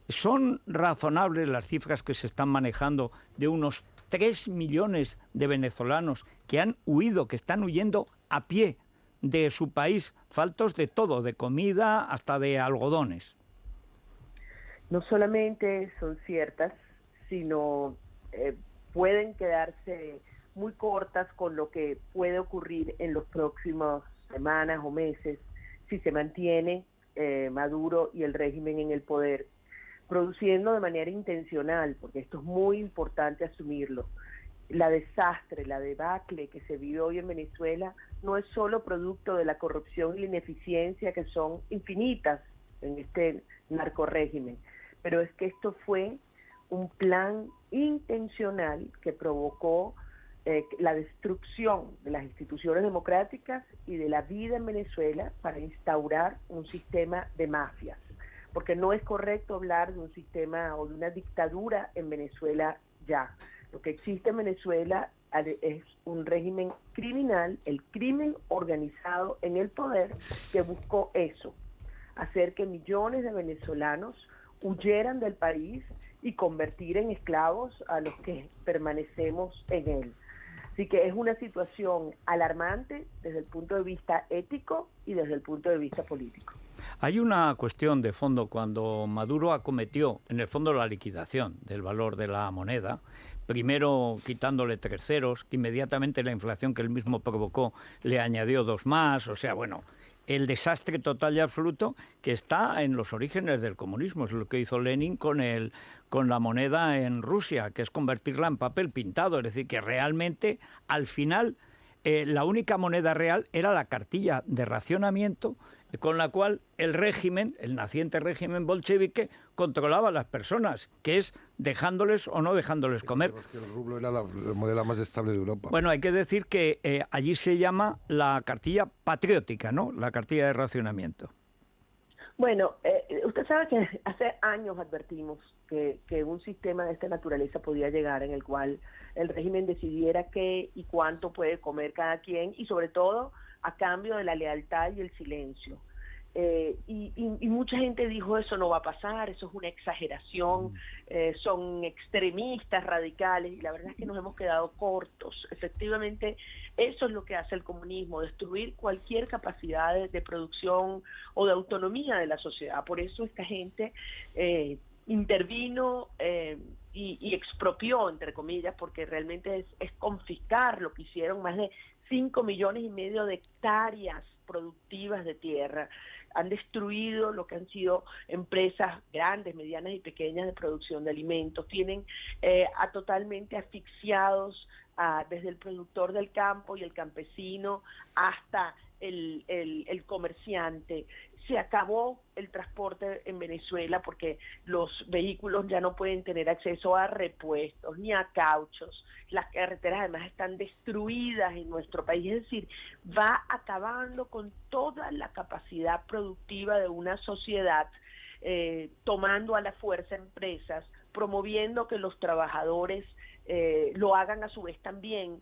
¿Son razonables las cifras que se están manejando de unos 3 millones de venezolanos que han huido, que están huyendo a pie de su país, faltos de todo, de comida hasta de algodones? No solamente son ciertas, sino pueden quedarse muy cortas con lo que puede ocurrir en los próximos semanas o meses si se mantiene Maduro y el régimen en el poder, produciendo de manera intencional, porque esto es muy importante asumirlo. La debacle que se vive hoy en Venezuela no es solo producto de la corrupción y la ineficiencia que son infinitas en este narcorrégimen, pero es que esto fue un plan intencional que provocó la destrucción de las instituciones democráticas y de la vida en Venezuela para instaurar un sistema de mafias. Porque no es correcto hablar de un sistema o de una dictadura en Venezuela ya. Lo que existe en Venezuela es un régimen criminal, el crimen organizado en el poder, que buscó eso, hacer que millones de venezolanos huyeran del país y convertir en esclavos a los que permanecemos en él. Así que es una situación alarmante desde el punto de vista ético y desde el punto de vista político. Hay una cuestión de fondo. Cuando Maduro acometió, en el fondo, la liquidación del valor de la moneda, primero quitándole 3 ceros, inmediatamente la inflación que él mismo provocó le añadió 2 más, o sea, bueno, el desastre total y absoluto que está en los orígenes del comunismo. Es lo que hizo Lenin con la moneda en Rusia, que es convertirla en papel pintado. Es decir, que realmente, al final, la única moneda real era la cartilla de racionamiento con la cual el régimen, el naciente régimen bolchevique, controlaba a las personas, que es dejándoles o no dejándoles comer. Que el rublo era la moneda más estable de Europa. Bueno, hay que decir que allí se llama la cartilla patriótica, ¿no? La cartilla de racionamiento. Bueno, usted sabe que hace años advertimos que un sistema de esta naturaleza podía llegar, en el cual el régimen decidiera qué y cuánto puede comer cada quien, y sobre todo a cambio de la lealtad y el silencio. Y mucha gente dijo, eso no va a pasar, eso es una exageración, son extremistas radicales, y la verdad es que nos hemos quedado cortos. Efectivamente, eso es lo que hace el comunismo, destruir cualquier capacidad de producción o de autonomía de la sociedad. Por eso esta gente intervino y expropió, entre comillas, porque realmente es confiscar lo que hicieron más de 5,5 millones de hectáreas productivas de tierra. Han destruido lo que han sido empresas grandes, medianas y pequeñas de producción de alimentos. Tienen totalmente asfixiados desde el productor del campo y el campesino hasta el comerciante. Se acabó el transporte en Venezuela porque los vehículos ya no pueden tener acceso a repuestos ni a cauchos. Las carreteras además están destruidas en nuestro país, es decir, va acabando con toda la capacidad productiva de una sociedad, tomando a la fuerza empresas, promoviendo que los trabajadores lo hagan a su vez también,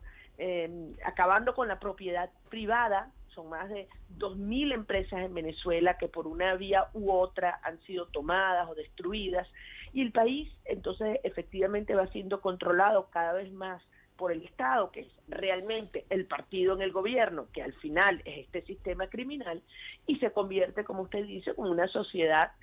acabando con la propiedad privada. Son más de 2.000 empresas en Venezuela que por una vía u otra han sido tomadas o destruidas, y el país entonces efectivamente va siendo controlado cada vez más por el Estado, que es realmente el partido en el gobierno, que al final es este sistema criminal, y se convierte, como usted dice, como una sociedad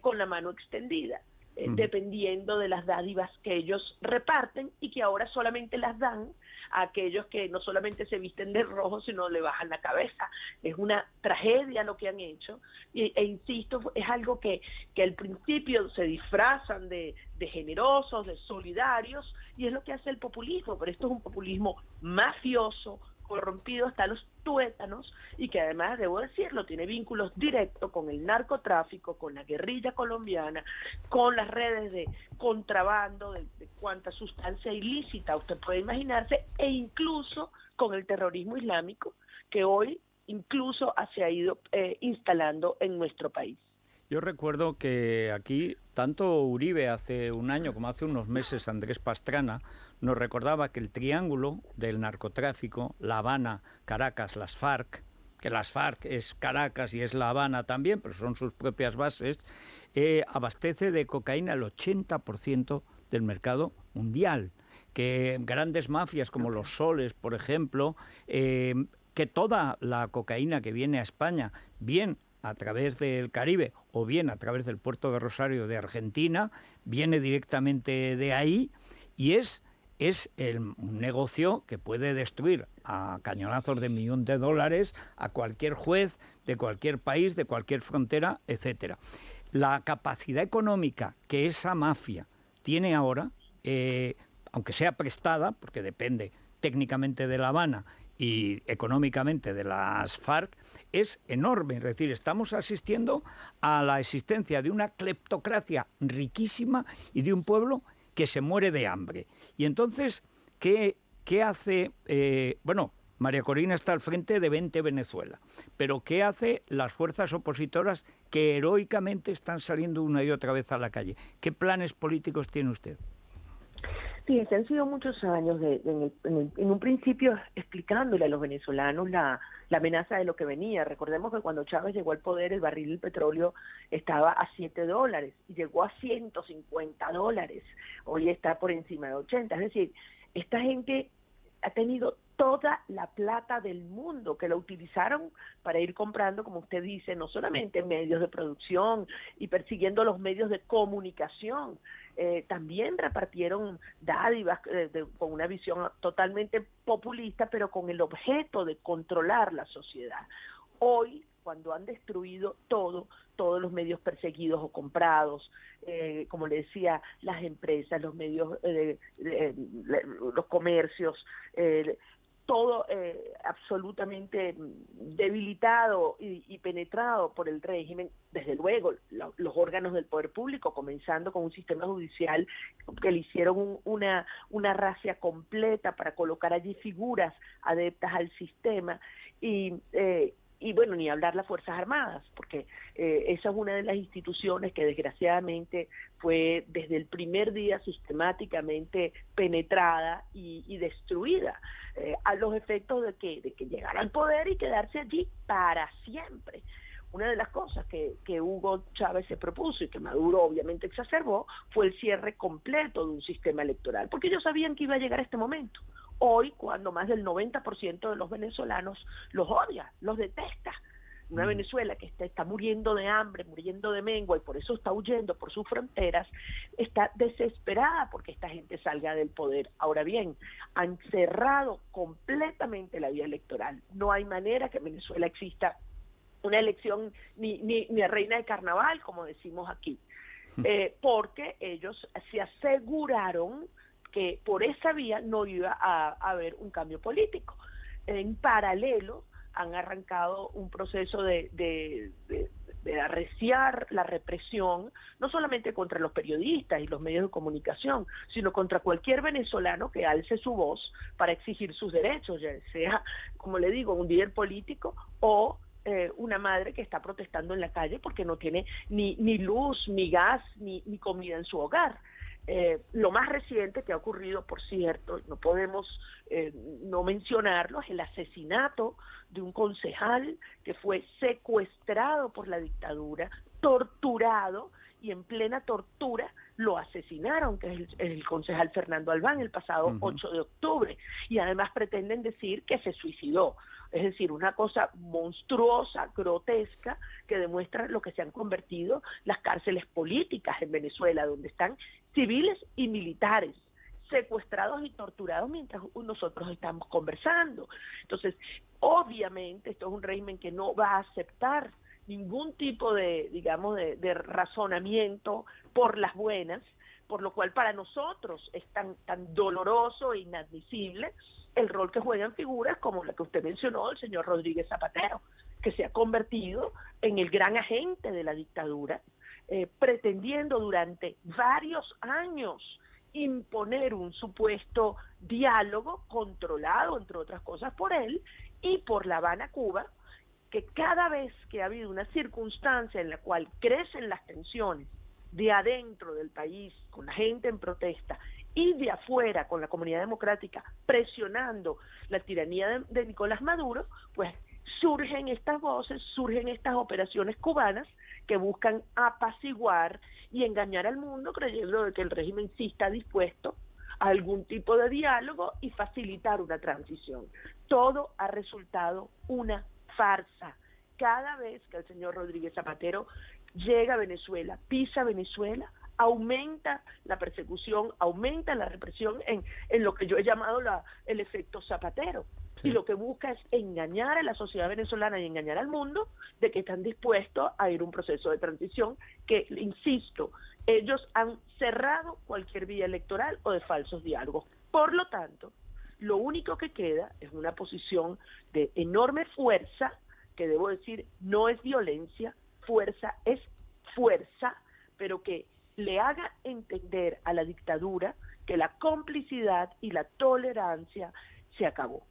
con la mano extendida, dependiendo de las dádivas que ellos reparten y que ahora solamente las dan a aquellos que no solamente se visten de rojo, sino le bajan la cabeza. Es una tragedia lo que han hecho, e insisto, es algo que al principio se disfrazan de generosos, de solidarios, y es lo que hace el populismo, pero esto es un populismo mafioso, corrompido hasta los tuétanos, y que además, debo decirlo, tiene vínculos directos con el narcotráfico, con la guerrilla colombiana, con las redes de contrabando de cuánta sustancia ilícita usted puede imaginarse, e incluso con el terrorismo islámico, que hoy incluso se ha ido instalando en nuestro país. Yo recuerdo que aquí, tanto Uribe hace un año como hace unos meses Andrés Pastrana, nos recordaba que el triángulo del narcotráfico, La Habana, Caracas, las FARC, que las FARC es Caracas y es La Habana también, pero son sus propias bases, abastece de cocaína el 80% del mercado mundial. Que grandes mafias como los Soles, por ejemplo, que toda la cocaína que viene a España, bien a través del Caribe o bien a través del puerto de Rosario de Argentina, viene directamente de ahí, y es un negocio que puede destruir a cañonazos de $1 millón a cualquier juez de cualquier país, de cualquier frontera, etcétera. La capacidad económica que esa mafia tiene ahora, aunque sea prestada, porque depende técnicamente de La Habana y económicamente de las FARC, es enorme. Es decir, estamos asistiendo a la existencia de una cleptocracia riquísima y de un pueblo que se muere de hambre. Y entonces, ¿qué hace? María Corina está al frente de 20 Venezuela, pero ¿qué hace las fuerzas opositoras que heroicamente están saliendo una y otra vez a la calle? ¿Qué planes políticos tiene usted? Sí, se han sido muchos años en un principio explicándole a los venezolanos la amenaza de lo que venía. Recordemos que cuando Chávez llegó al poder, el barril del petróleo estaba a $7 y llegó a $150. Hoy está por encima de 80. Es decir, esta gente ha tenido toda la plata del mundo, que la utilizaron para ir comprando, como usted dice, no solamente medios de producción y persiguiendo los medios de comunicación, también repartieron dádivas con una visión totalmente populista, pero con el objeto de controlar la sociedad. Hoy, cuando han destruido todos los medios perseguidos o comprados, como le decía, las empresas, los medios, los comercios, todo absolutamente debilitado y penetrado por el régimen, desde luego los órganos del poder público, comenzando con un sistema judicial que le hicieron una racia completa para colocar allí figuras adeptas al sistema, y bueno, ni hablar las Fuerzas Armadas, porque esa es una de las instituciones que desgraciadamente fue desde el primer día sistemáticamente penetrada y destruida, a los efectos de que llegara al poder y quedarse allí para siempre. Una de las cosas que Hugo Chávez se propuso y que Maduro obviamente exacerbó fue el cierre completo de un sistema electoral, porque ellos sabían que iba a llegar este momento. Hoy, cuando más del 90% de los venezolanos los odia, los detesta. Una Venezuela que está muriendo de hambre, muriendo de mengua, y por eso está huyendo por sus fronteras, está desesperada porque esta gente salga del poder. Ahora bien, han cerrado completamente la vía electoral. No hay manera que en Venezuela exista una elección ni reina de carnaval, como decimos aquí, porque ellos se aseguraron que por esa vía no iba a haber un cambio político. En paralelo, han arrancado un proceso de arreciar la represión, no solamente contra los periodistas y los medios de comunicación, sino contra cualquier venezolano que alce su voz para exigir sus derechos, ya sea, como le digo, un líder político o una madre que está protestando en la calle porque no tiene ni luz, ni gas, ni comida en su hogar. Lo más reciente que ha ocurrido, por cierto, no podemos no mencionarlo, es el asesinato de un concejal que fue secuestrado por la dictadura, torturado, y en plena tortura lo asesinaron, que es el concejal Fernando Albán, el pasado 8 de octubre, y además pretenden decir que se suicidó. Es decir, una cosa monstruosa, grotesca, que demuestra lo que se han convertido las cárceles políticas en Venezuela, donde están civiles y militares secuestrados y torturados mientras nosotros estamos conversando. Entonces, obviamente, esto es un régimen que no va a aceptar ningún tipo de, digamos, de razonamiento por las buenas, por lo cual para nosotros es tan doloroso e inadmisible el rol que juegan figuras como la que usted mencionó, el señor Rodríguez Zapatero, que se ha convertido en el gran agente de la dictadura, pretendiendo durante varios años imponer un supuesto diálogo controlado, entre otras cosas, por él y por La Habana, Cuba, que cada vez que ha habido una circunstancia en la cual crecen las tensiones de adentro del país, con la gente en protesta, y de afuera, con la comunidad democrática, presionando la tiranía de Nicolás Maduro, pues surgen estas voces, surgen estas operaciones cubanas que buscan apaciguar y engañar al mundo creyendo de que el régimen sí está dispuesto a algún tipo de diálogo y facilitar una transición. Todo ha resultado una farsa. Cada vez que el señor Rodríguez Zapatero llega a Venezuela, pisa Venezuela, aumenta la persecución, aumenta la represión en lo que yo he llamado el efecto Zapatero. Sí. Y lo que busca es engañar a la sociedad venezolana y engañar al mundo de que están dispuestos a ir a un proceso de transición que, insisto, ellos han cerrado cualquier vía electoral o de falsos diálogos. Por lo tanto, lo único que queda es una posición de enorme fuerza, que debo decir no es violencia, fuerza es fuerza, pero que le haga entender a la dictadura que la complicidad y la tolerancia se acabó.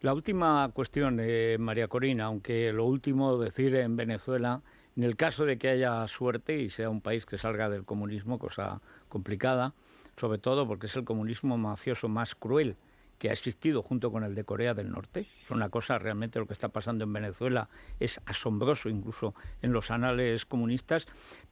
La última cuestión, María Corina, aunque lo último decir en Venezuela, en el caso de que haya suerte y sea un país que salga del comunismo, cosa complicada, sobre todo porque es el comunismo mafioso más cruel que ha existido junto con el de Corea del Norte. Es una cosa, realmente lo que está pasando en Venezuela es asombroso, incluso en los anales comunistas.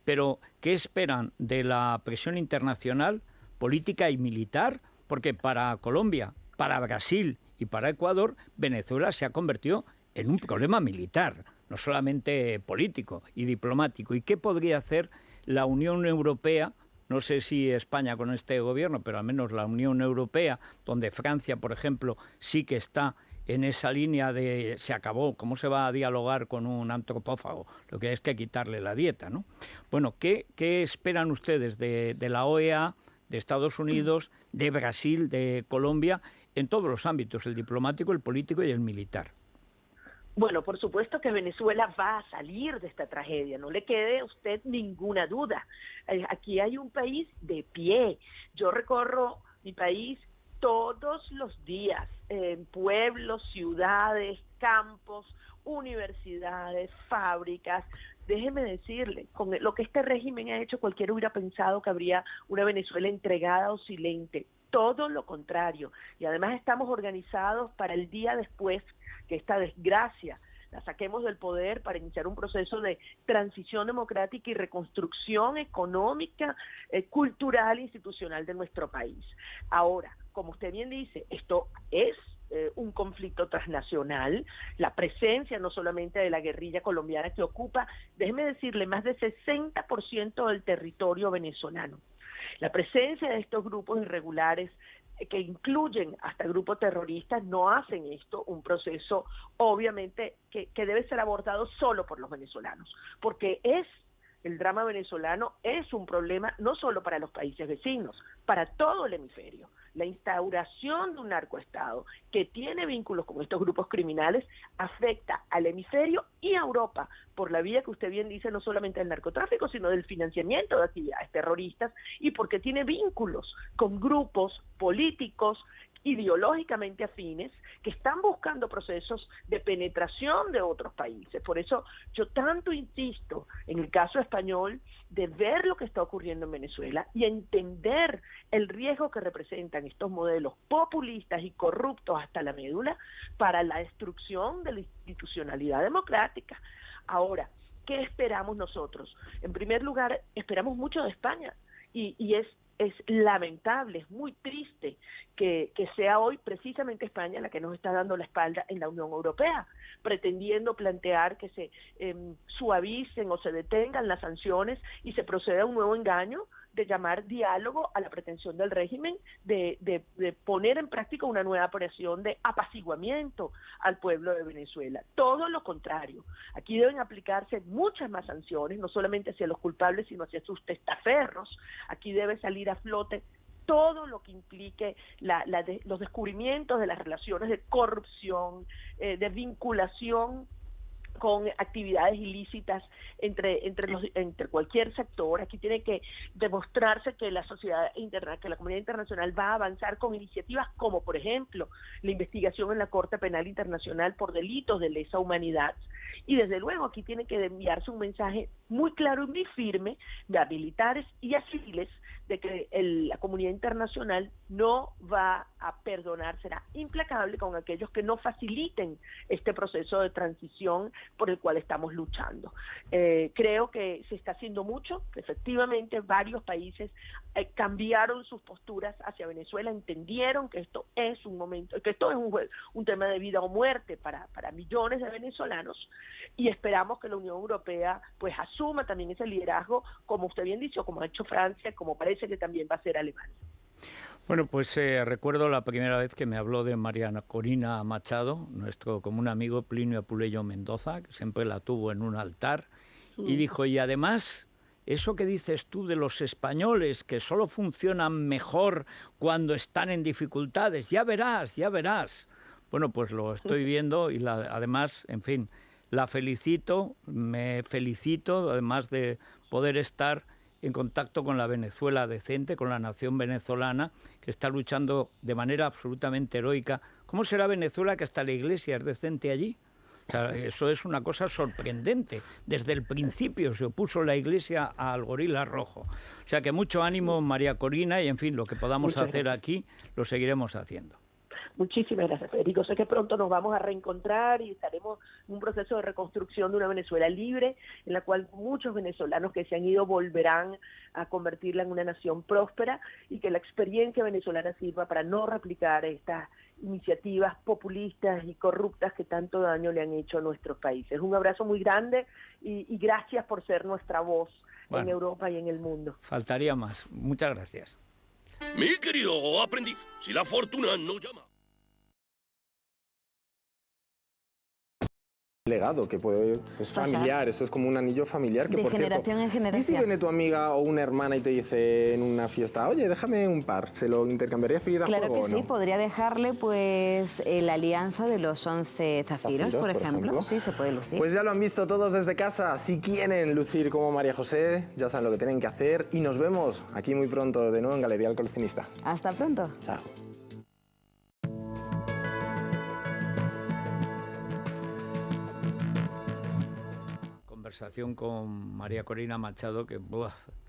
Pero, ¿qué esperan de la presión internacional, política y militar? Porque para Colombia, para Brasil y para Ecuador, Venezuela se ha convertido en un problema militar, no solamente político y diplomático. ¿Y qué podría hacer la Unión Europea? No sé si España con este gobierno, pero al menos la Unión Europea, donde Francia, por ejemplo, sí que está en esa línea de se acabó, ¿cómo se va a dialogar con un antropófago? Lo que hay es que quitarle la dieta, ¿no? Bueno, ¿qué esperan ustedes de la OEA, de Estados Unidos, de Brasil, de Colombia, en todos los ámbitos, el diplomático, el político y el militar? Bueno, por supuesto que Venezuela va a salir de esta tragedia, no le quede a usted ninguna duda. Aquí hay un país de pie. Yo recorro mi país todos los días, en pueblos, ciudades, campos, universidades, fábricas. Déjeme decirle, con lo que este régimen ha hecho, cualquiera hubiera pensado que habría una Venezuela entregada o silente. Todo lo contrario. Y además estamos organizados para el día después que esta desgracia la saquemos del poder para iniciar un proceso de transición democrática y reconstrucción económica, cultural e institucional de nuestro país. Ahora, como usted bien dice, esto es un conflicto transnacional, la presencia no solamente de la guerrilla colombiana que ocupa, déjeme decirle, más del 60% del territorio venezolano. La presencia de estos grupos irregulares que incluyen hasta grupos terroristas no hacen esto un proceso obviamente que debe ser abordado solo por los venezolanos, porque el drama venezolano es un problema no solo para los países vecinos, para todo el hemisferio. La instauración de un narcoestado que tiene vínculos con estos grupos criminales afecta al hemisferio y a Europa por la vía que usted bien dice, no solamente del narcotráfico, sino del financiamiento de actividades terroristas y porque tiene vínculos con grupos políticos ideológicamente afines que están buscando procesos de penetración de otros países. Por eso yo tanto insisto en el caso español de ver lo que está ocurriendo en Venezuela y entender el riesgo que representan estos modelos populistas y corruptos hasta la médula para la destrucción de la institucionalidad democrática. Ahora, ¿qué esperamos nosotros? En primer lugar, esperamos mucho de España y es lamentable, es muy triste que sea hoy precisamente España la que nos está dando la espalda en la Unión Europea, pretendiendo plantear que se suavicen o se detengan las sanciones y se proceda a un nuevo engaño de llamar diálogo a la pretensión del régimen de poner en práctica una nueva operación de apaciguamiento al pueblo de Venezuela. Todo lo contrario. Aquí deben aplicarse muchas más sanciones, no solamente hacia los culpables, sino hacia sus testaferros. Aquí debe salir a flote todo lo que implique los descubrimientos de las relaciones de corrupción, de vinculación con actividades ilícitas entre cualquier sector. Aquí tiene que demostrarse que la sociedad interna, que la comunidad internacional va a avanzar con iniciativas como, por ejemplo, la investigación en la Corte Penal Internacional por delitos de lesa humanidad. Y desde luego aquí tiene que enviarse un mensaje muy claro y muy firme a militares y a civiles de que la comunidad internacional no va a perdonar, será implacable con aquellos que no faciliten este proceso de transición por el cual estamos luchando. Creo que se está haciendo mucho, que efectivamente varios países cambiaron sus posturas hacia Venezuela, entendieron que esto es un momento, que esto es un tema de vida o muerte para millones de venezolanos, y esperamos que la Unión Europea pues asuma también ese liderazgo, como usted bien dicho, como ha hecho Francia, como parece que también va a ser Alemania. Bueno, pues recuerdo la primera vez que me habló de María Corina Machado, nuestro común amigo Plinio Apuleyo Mendoza, que siempre la tuvo en un altar, y dijo, y además, eso que dices tú de los españoles, que solo funcionan mejor cuando están en dificultades, ya verás, ya verás. Bueno, pues lo estoy viendo y además, en fin, la felicito, me felicito, además de poder estar en contacto con la Venezuela decente, con la nación venezolana, que está luchando de manera absolutamente heroica. ¿Cómo será Venezuela que hasta la iglesia es decente allí? O sea, eso es una cosa sorprendente. Desde el principio se opuso la iglesia al gorila rojo. O sea que mucho ánimo, María Corina, y en fin, lo que podamos hacer aquí, lo seguiremos haciendo. Muchísimas gracias, Federico. Sé que pronto nos vamos a reencontrar y estaremos en un proceso de reconstrucción de una Venezuela libre, en la cual muchos venezolanos que se han ido volverán a convertirla en una nación próspera, y que la experiencia venezolana sirva para no replicar estas iniciativas populistas y corruptas que tanto daño le han hecho a nuestros países. Un abrazo muy grande y gracias por ser nuestra voz en Europa y en el mundo. Faltaría más. Muchas gracias. Mi querido aprendiz, si la fortuna no llama. Legado que es familiar, esto es como un anillo familiar que, de por generación cierto, en generación. ¿Y si viene tu amiga o una hermana y te dice en una fiesta, oye, déjame un par, se lo intercambiarías por ir a juego? Claro que sí, ¿no? Podría dejarle pues la alianza de los 11 zafiros, por ejemplo. Sí, se puede lucir. Pues ya lo han visto todos desde casa. Si quieren lucir como María José, ya saben lo que tienen que hacer, y nos vemos aquí muy pronto de nuevo en Galería El Coleccionista. Hasta pronto. Chao. Conversación con María Corina Machado que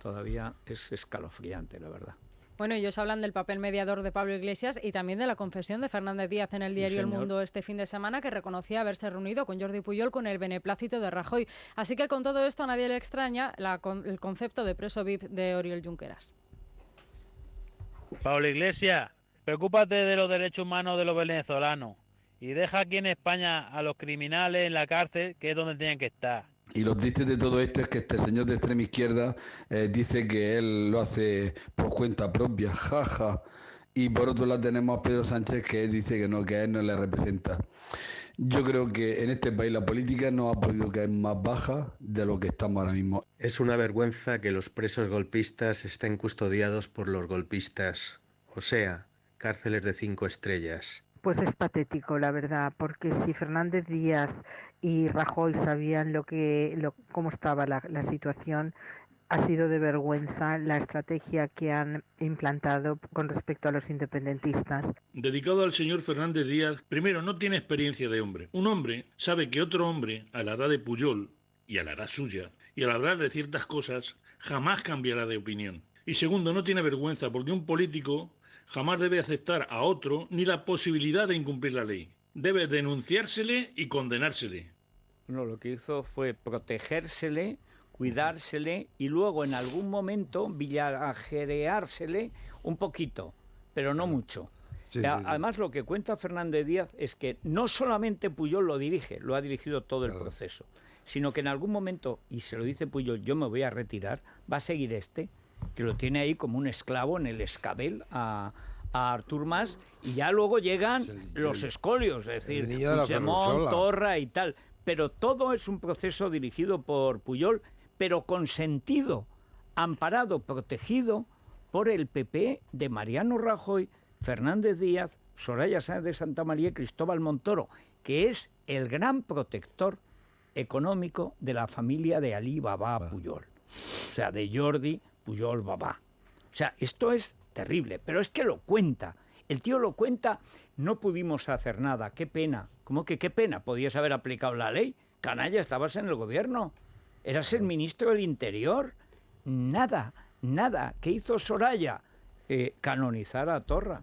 todavía es escalofriante, la verdad. Bueno, ellos hablan del papel mediador de Pablo Iglesias y también de la confesión de Fernández Díaz en el diario El Mundo este fin de semana, que reconocía haberse reunido con Jordi Pujol con el beneplácito de Rajoy. Así que con todo esto a nadie le extraña el concepto de preso VIP de Oriol Junqueras. Pablo Iglesias, preocúpate de los derechos humanos de los venezolanos y deja aquí en España a los criminales en la cárcel, que es donde tienen que estar. Y lo triste de todo esto es que este señor de extrema izquierda dice que él lo hace por cuenta propia, jaja. Y por otro lado tenemos a Pedro Sánchez, que dice que no, que a él no le representa. Yo creo que en este país la política no ha podido caer más baja de lo que estamos ahora mismo. Es una vergüenza que los presos golpistas estén custodiados por los golpistas, o sea, cárceles de 5 estrellas. Pues es patético, la verdad, porque si Fernández Díaz y Rajoy sabían cómo estaba la situación, ha sido de vergüenza la estrategia que han implantado con respecto a los independentistas. Dedicado al señor Fernández Díaz, primero, no tiene experiencia de hombre. Un hombre sabe que otro hombre, a la edad de Pujol, y a la edad suya, y al hablar de ciertas cosas, jamás cambiará de opinión. Y segundo, no tiene vergüenza, porque un político jamás debe aceptar a otro ni la posibilidad de incumplir la ley. Debe denunciársele y condenársele. No, lo que hizo fue protegérsele, cuidársele y luego en algún momento villajereársele un poquito, pero no mucho. Sí, Además, lo que cuenta Fernández Díaz es que no solamente Pujol lo dirige, lo ha dirigido todo el proceso, sino que en algún momento, y se lo dice Pujol, yo me voy a retirar, va a seguir que lo tiene ahí como un esclavo en el escabel a Artur Mas, y ya luego llegan los escolios, es decir, Puigdemont, Torra y tal. Pero todo es un proceso dirigido por Pujol, pero consentido, amparado, protegido por el PP de Mariano Rajoy, Fernández Díaz, Soraya Sáenz de Santamaría y Cristóbal Montoro, que es el gran protector económico de la familia de Ali Baba Pujol. O sea, de Jordi Pujol Baba. O sea, esto es terrible, pero es que lo cuenta. El tío lo cuenta, no pudimos hacer nada, qué pena. ¿Cómo que qué pena? Podías haber aplicado la ley. Canalla, estabas en el gobierno. Eras el ministro del Interior. Nada. ¿Qué hizo Soraya? Canonizar a Torra.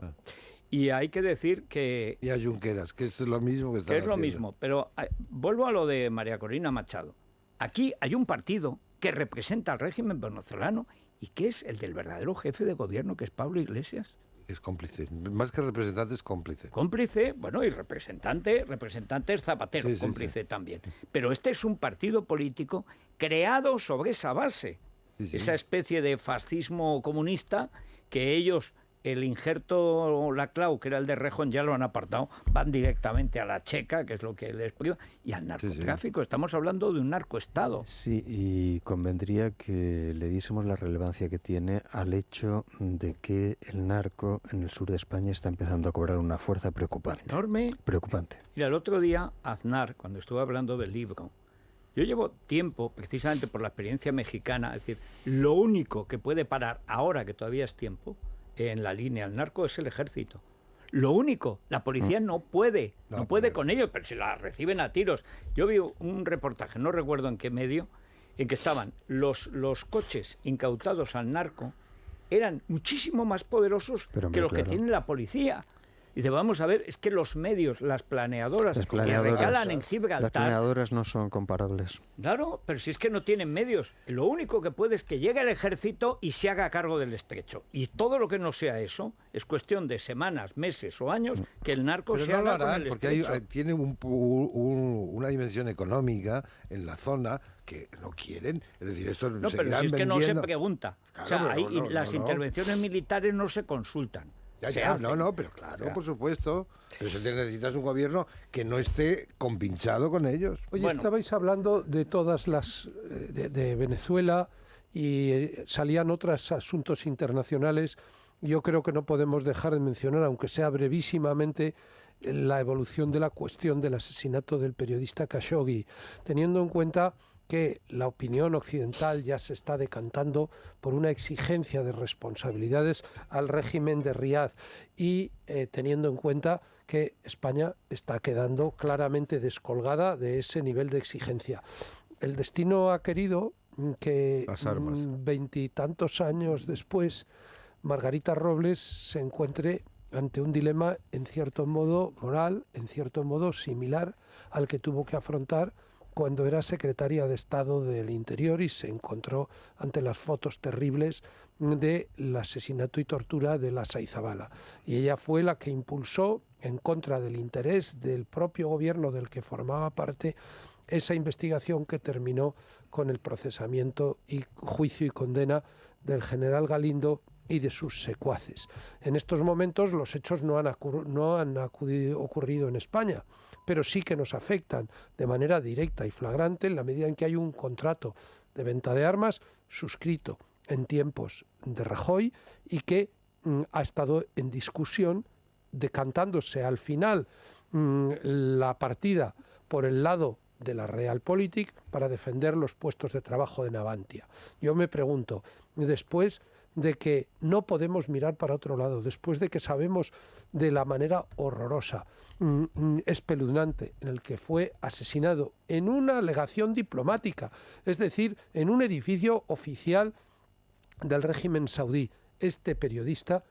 Y hay que decir que... Y a Junqueras, que es lo mismo que están que es lo haciendo. mismo, pero vuelvo a lo de María Corina Machado. Aquí hay un partido que representa al régimen venezolano y que es el del verdadero jefe de gobierno, que es Pablo Iglesias. Es cómplice, más que representante es cómplice. Cómplice, bueno, y representante es Zapatero, cómplice también. Pero este es un partido político creado sobre esa base, esa especie de fascismo comunista que ellos, el injerto Laclau, que era el de Rejón, ya lo han apartado, van directamente a la checa, que es lo que les priva, y al narcotráfico. Estamos hablando de un narcoestado. Sí, y convendría que le diésemos la relevancia que tiene al hecho de que el narco en el sur de España está empezando a cobrar una fuerza preocupante. Enorme. Preocupante. Mira, el otro día, Aznar, cuando estuve hablando del libro, yo llevo tiempo, precisamente por la experiencia mexicana, es decir, lo único que puede parar ahora, que todavía es tiempo, en la línea al narco es el ejército. Lo único, la policía no puede con ellos, pero si la reciben a tiros. Yo vi un reportaje, no recuerdo en qué medio, en que estaban los coches incautados al narco, eran muchísimo más poderosos que los que tiene la policía. Y dice, vamos a ver, es que los medios, las planeadoras que recalan en Gibraltar... Las planeadoras no son comparables. Claro, pero si es que no tienen medios. Lo único que puede es que llegue el ejército y se haga cargo del estrecho. Y todo lo que no sea eso, es cuestión de semanas, meses o años que el narco se haga con el estrecho. Porque tiene una dimensión económica en la zona que no quieren. Es decir, esto no, pero si es que no se pregunta. Claro, o sea, las intervenciones militares no se consultan. Pero claro, por supuesto. Pero necesitas un gobierno que no esté compinchado con ellos. Oye, estabais hablando de todas las... de Venezuela y salían otros asuntos internacionales. Yo creo que no podemos dejar de mencionar, aunque sea brevísimamente, la evolución de la cuestión del asesinato del periodista Khashoggi, teniendo en cuenta que la opinión occidental ya se está decantando por una exigencia de responsabilidades al régimen de Riad y teniendo en cuenta que España está quedando claramente descolgada de ese nivel de exigencia. El destino ha querido que 20 años después Margarita Robles se encuentre ante un dilema en cierto modo moral, en cierto modo similar al que tuvo que afrontar cuando era secretaria de Estado del Interior y se encontró ante las fotos terribles del asesinato y tortura de Lasa y Zabala. Y ella fue la que impulsó, en contra del interés del propio gobierno del que formaba parte, esa investigación que terminó con el procesamiento y juicio y condena del general Galindo y de sus secuaces. En estos momentos los hechos no han ocurrido en España, pero sí que nos afectan de manera directa y flagrante en la medida en que hay un contrato de venta de armas suscrito en tiempos de Rajoy y que ha estado en discusión, decantándose al final la partida por el lado de la Realpolitik para defender los puestos de trabajo de Navantia. Yo me pregunto, después de que no podemos mirar para otro lado, después de que sabemos de la manera horrorosa, espeluznante, en el que fue asesinado en una legación diplomática, es decir, en un edificio oficial del régimen saudí, este periodista,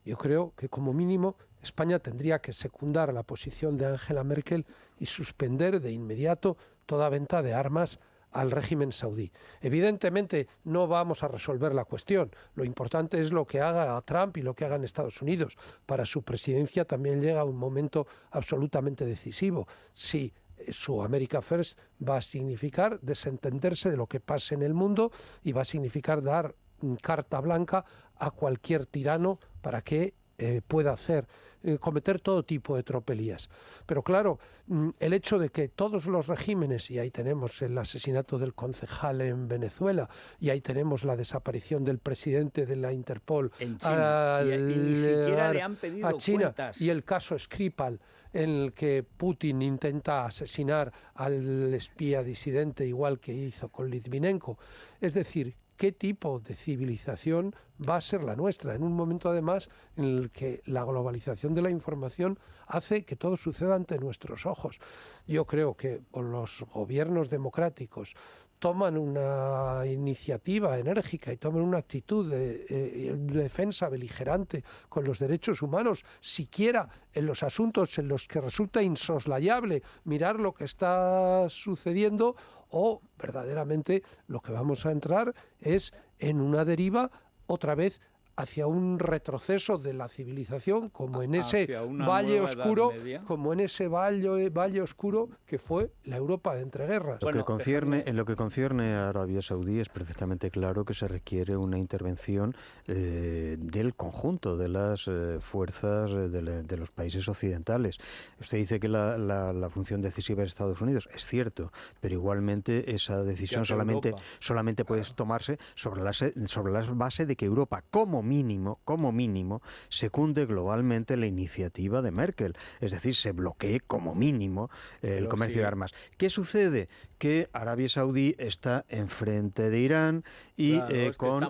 yo creo que como mínimo España tendría que secundar la posición de Angela Merkel y suspender de inmediato toda venta de armas al régimen saudí. Evidentemente no vamos a resolver la cuestión. Lo importante es lo que haga Trump y lo que haga en Estados Unidos. Para su presidencia también llega un momento absolutamente decisivo. Si su America First va a significar desentenderse de lo que pase en el mundo y va a significar dar carta blanca a cualquier tirano para que pueda cometer todo tipo de tropelías. Pero claro, el hecho de que todos los regímenes, y ahí tenemos el asesinato del concejal en Venezuela, y ahí tenemos la desaparición del presidente de la Interpol en China, y ni siquiera le han pedido a China, cuentas. Y el caso Skripal, en el que Putin intenta asesinar al espía disidente igual que hizo con Litvinenko. Es decir, ¿qué tipo de civilización va a ser la nuestra? En un momento, además, en el que la globalización de la información hace que todo suceda ante nuestros ojos. Yo creo que los gobiernos democráticos toman una iniciativa enérgica y toman una actitud de defensa beligerante con los derechos humanos, siquiera en los asuntos en los que resulta insoslayable mirar lo que está sucediendo, o verdaderamente lo que vamos a entrar es en una deriva otra vez hacia un retroceso de la civilización, como en ese valle oscuro, que fue la Europa de entreguerras. En lo que concierne a Arabia Saudí es perfectamente claro que se requiere una intervención del conjunto de las fuerzas de los países occidentales. Usted dice que la función decisiva es Estados Unidos, es cierto, pero igualmente esa decisión solamente puede tomarse sobre la base de que Europa, como mínimo, secunde globalmente la iniciativa de Merkel. Es decir, se bloquee como mínimo el comercio de armas. ¿Qué sucede? Que Arabia Saudí está enfrente de Irán y con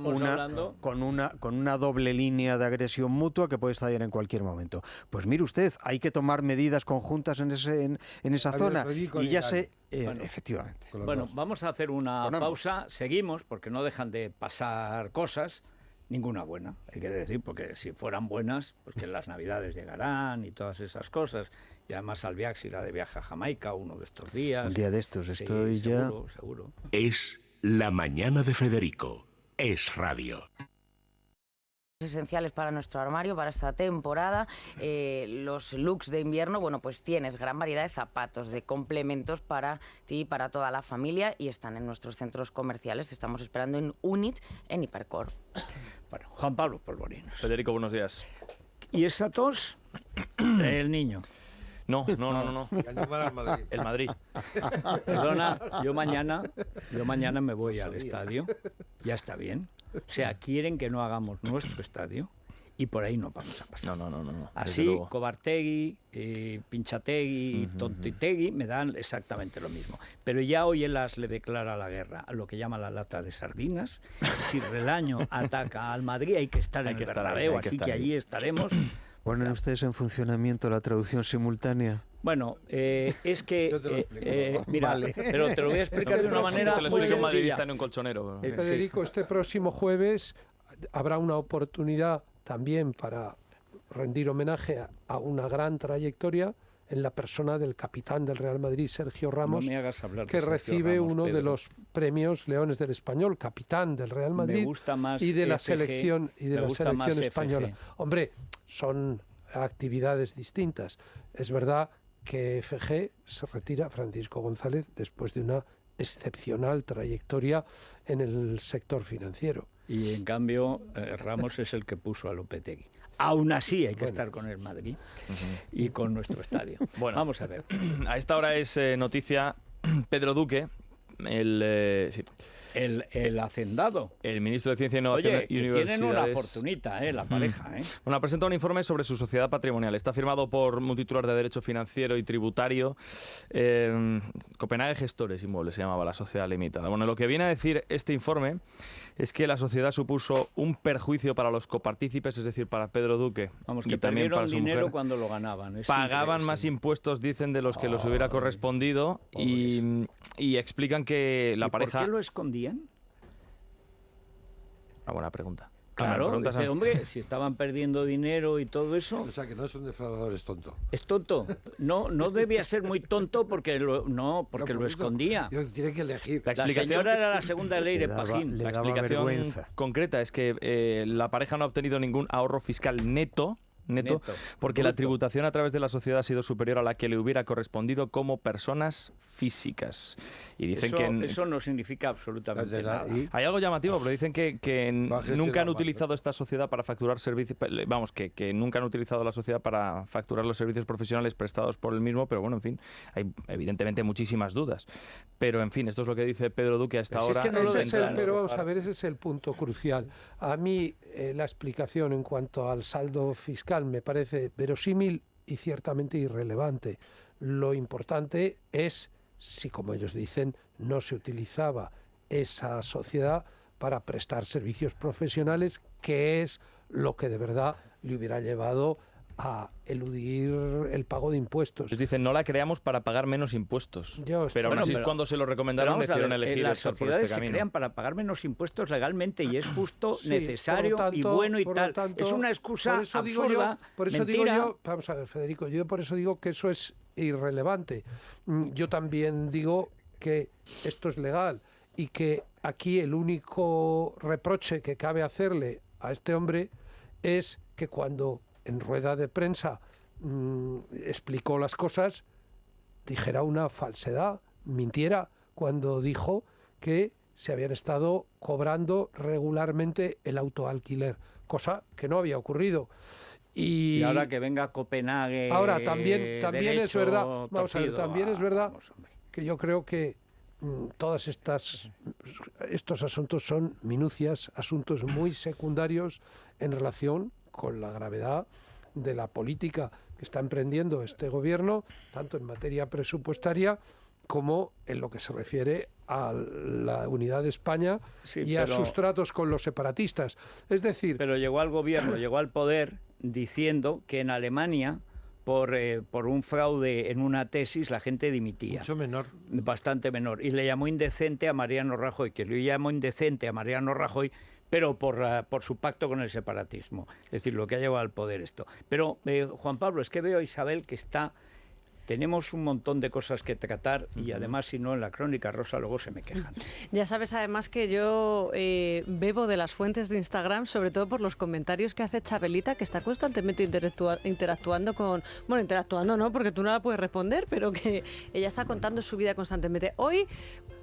una doble línea de agresión mutua que puede estallar en cualquier momento. Pues mire usted, hay que tomar medidas conjuntas en esa zona y ya se... efectivamente. Bueno, vamos a hacer una pausa. Seguimos, porque no dejan de pasar cosas. Ninguna buena, hay que decir, porque si fueran buenas, pues que las Navidades llegarán y todas esas cosas. Y además Albiax irá de viaje a Jamaica uno de estos días. Un día de estos, estoy seguro. Es La Mañana de Federico. Es radio. Esenciales para nuestro armario para esta temporada, los looks de invierno. Bueno, pues tienes gran variedad de zapatos, de complementos para ti y para toda la familia, y están en nuestros centros comerciales. Te estamos esperando en Unit, en Hipercor. Bueno, Juan Pablo Polvorinos. Federico, buenos días. ¿Y esa tos? El niño. No. El Madrid. Perdona, yo mañana me voy al estadio. Ya está bien. O sea, quieren que no hagamos nuestro estadio y por ahí no vamos a pasar. No. Así, Cobartegui, Pinchategui y Tontitegui me dan exactamente lo mismo. Pero ya hoy Elas le declara la guerra a lo que llama la lata de sardinas. Si Relaño ataca al Madrid, hay que estar en el Bernabéu, así que allí estaremos. ¿Ponen ustedes en funcionamiento la traducción simultánea? Bueno, es que, mira, vale. Pero te lo voy a explicar de una manera muy sencilla. En un colchonero. Federico, este próximo jueves habrá una oportunidad también para rendir homenaje a una gran trayectoria en la persona del capitán del Real Madrid, Sergio Ramos, que recibe uno de los premios Leones del Español, capitán del Real Madrid y de la selección española. Hombre, son actividades distintas. Es verdad que FG se retira, Francisco González, después de una excepcional trayectoria en el sector financiero. Y en cambio Ramos es el que puso a Lopetegui. Aún así hay que estar con el Madrid y con nuestro estadio. Bueno, vamos a ver. A esta hora es noticia Pedro Duque. El hacendado. El ministro de Ciencia, Innovación Oye, y que Universidades. tienen una fortunita, la pareja. Bueno, presenta un informe sobre su sociedad patrimonial. Está firmado por un titular de Derecho Financiero y Tributario. Copenhague Gestores Inmuebles se llamaba la sociedad limitada. Bueno, lo que viene a decir este informe es que la sociedad supuso un perjuicio para los copartícipes, es decir, para Pedro Duque. Vamos, y que también para perdieron su dinero mujer. cuando lo ganaban. Pagaban más impuestos, dicen, de los que les hubiera correspondido y explican que la pareja... ¿Por qué lo escondían? Una buena pregunta. Claro, dice, hombre, si estaban perdiendo dinero y todo eso... O sea, que no es un defraudador, es tonto. Es tonto. No debía ser muy tonto porque lo escondía. Tiene que elegir. La señora era la segunda ley de Pajín. La explicación concreta es que la pareja no ha obtenido ningún ahorro fiscal neto, porque la tributación a través de la sociedad ha sido superior a la que le hubiera correspondido como personas físicas. Y dicen eso no significa absolutamente nada. Hay algo llamativo, pero dicen que nunca han utilizado esta sociedad para facturar servicios, vamos, que nunca han utilizado la sociedad para facturar los servicios profesionales prestados por el mismo, pero bueno, en fin, hay evidentemente muchísimas dudas. Pero en fin, esto es lo que dice Pedro Duque hasta ahora. Pero vamos a ver, ese es el punto crucial. A mí la explicación en cuanto al saldo fiscal me parece verosímil y ciertamente irrelevante. Lo importante es si, como ellos dicen, no se utilizaba esa sociedad para prestar servicios profesionales, que es lo que de verdad le hubiera llevado a eludir el pago de impuestos. Les dicen, no la creamos para pagar menos impuestos. Pero aún así, cuando se lo recomendaron, decidieron elegir las sociedades se crean para pagar menos impuestos legalmente y es justo, necesario y bueno y tal. Es una excusa absurda, por eso digo yo, vamos a ver, Federico, yo por eso digo que eso es irrelevante. Yo también digo que esto es legal y que aquí el único reproche que cabe hacerle a este hombre es que cuando en rueda de prensa explicó las cosas, dijera una falsedad, mintiera cuando dijo que se habían estado cobrando regularmente el autoalquiler, cosa que no había ocurrido. Y ahora que venga Copenhague... Ahora, también es verdad, vamos a ver, también es verdad que yo creo que todos estos asuntos son minucias, asuntos muy secundarios en relación con la gravedad de la política que está emprendiendo este gobierno, tanto en materia presupuestaria como en lo que se refiere a la unidad de España a sus tratos con los separatistas. Es decir... Pero llegó al gobierno, llegó al poder diciendo que en Alemania, por un fraude en una tesis, la gente dimitía. Mucho menor. Bastante menor. Y le llamó indecente a Mariano Rajoy, que le llamó indecente a Mariano Rajoy, pero por su pacto con el separatismo. Es decir, lo que ha llevado al poder esto. Pero, Juan Pablo, es que veo a Isabel que tenemos un montón de cosas que tratar y además, si no, en la Crónica Rosa luego se me quejan. Ya sabes, además, que yo bebo de las fuentes de Instagram, sobre todo por los comentarios que hace Chabelita, que está constantemente interactuando con... Bueno, interactuando no, porque tú no la puedes responder, pero que ella está contando su vida constantemente. Hoy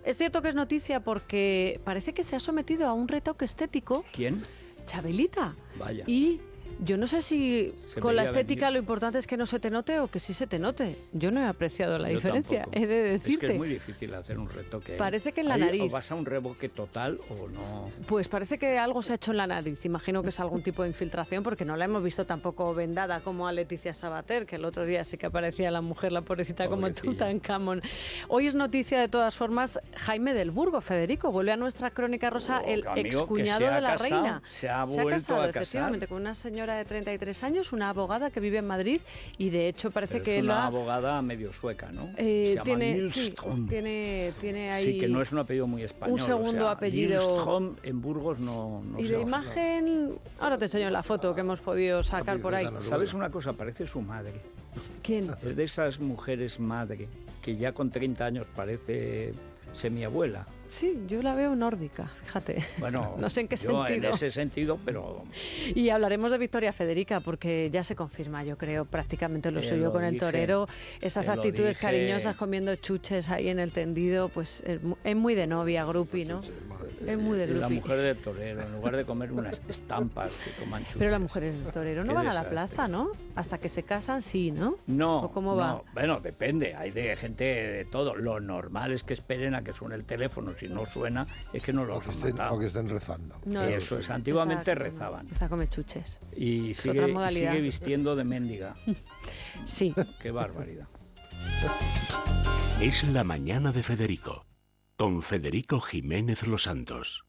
es cierto que es noticia porque parece que se ha sometido a un retoque estético. ¿Quién? Chabelita. Vaya. Y... yo no sé si con la estética lo importante es que no se te note o que sí se te note. Yo no he apreciado la diferencia, he de decirte. Es que es muy difícil hacer un retoque. Parece que en la nariz. ¿O vas a un reboque total o no? Pues parece que algo se ha hecho en la nariz. Imagino que es algún tipo de infiltración porque no la hemos visto tampoco vendada como a Leticia Sabater, que el otro día sí que aparecía la mujer, la pobrecita, como Tutankamón. Hoy es noticia de todas formas Jaime del Burgo, Federico. Vuelve a nuestra Crónica Rosa el excuñado de la reina. Se ha casado, efectivamente, con una señora de 33 años, una abogada que vive en Madrid y de hecho parece que es una abogada medio sueca, ¿no? Tiene ahí... Sí, que no es un apellido muy español. Un segundo apellido. Nilsson en Burgos no y de imagen, ahora te enseño la foto que hemos podido sacar por ahí. ¿Sabes una cosa? Parece su madre. ¿Quién? Es de esas mujeres madre que ya con 30 años parece semiabuela. Sí, yo la veo nórdica, fíjate. Bueno, no sé en qué sentido. En ese sentido, pero... Y hablaremos de Victoria Federica, porque ya se confirma, yo creo, prácticamente lo suyo con el torero. Esas actitudes cariñosas comiendo chuches ahí en el tendido, pues es muy de novia, grupi, ¿no? Es muy de La grupi. mujer del torero, en lugar de comer unas estampas que coman chuches. Pero las mujeres del torero no Qué van a la desastre. plaza, ¿no? Hasta que se casan, sí, ¿no? No, ¿O cómo va? no. Bueno, depende, hay de gente de todo. Lo normal es que esperen a que suene el teléfono. Si no suena, es que no los han matado. O que estén rezando. No, Eso es, antiguamente rezaban. Está come chuches. Y Es otra sigue, modalidad. sigue vistiendo de mendiga. Sí. Qué barbaridad. Es la mañana de Federico, con Federico Jiménez Los Santos.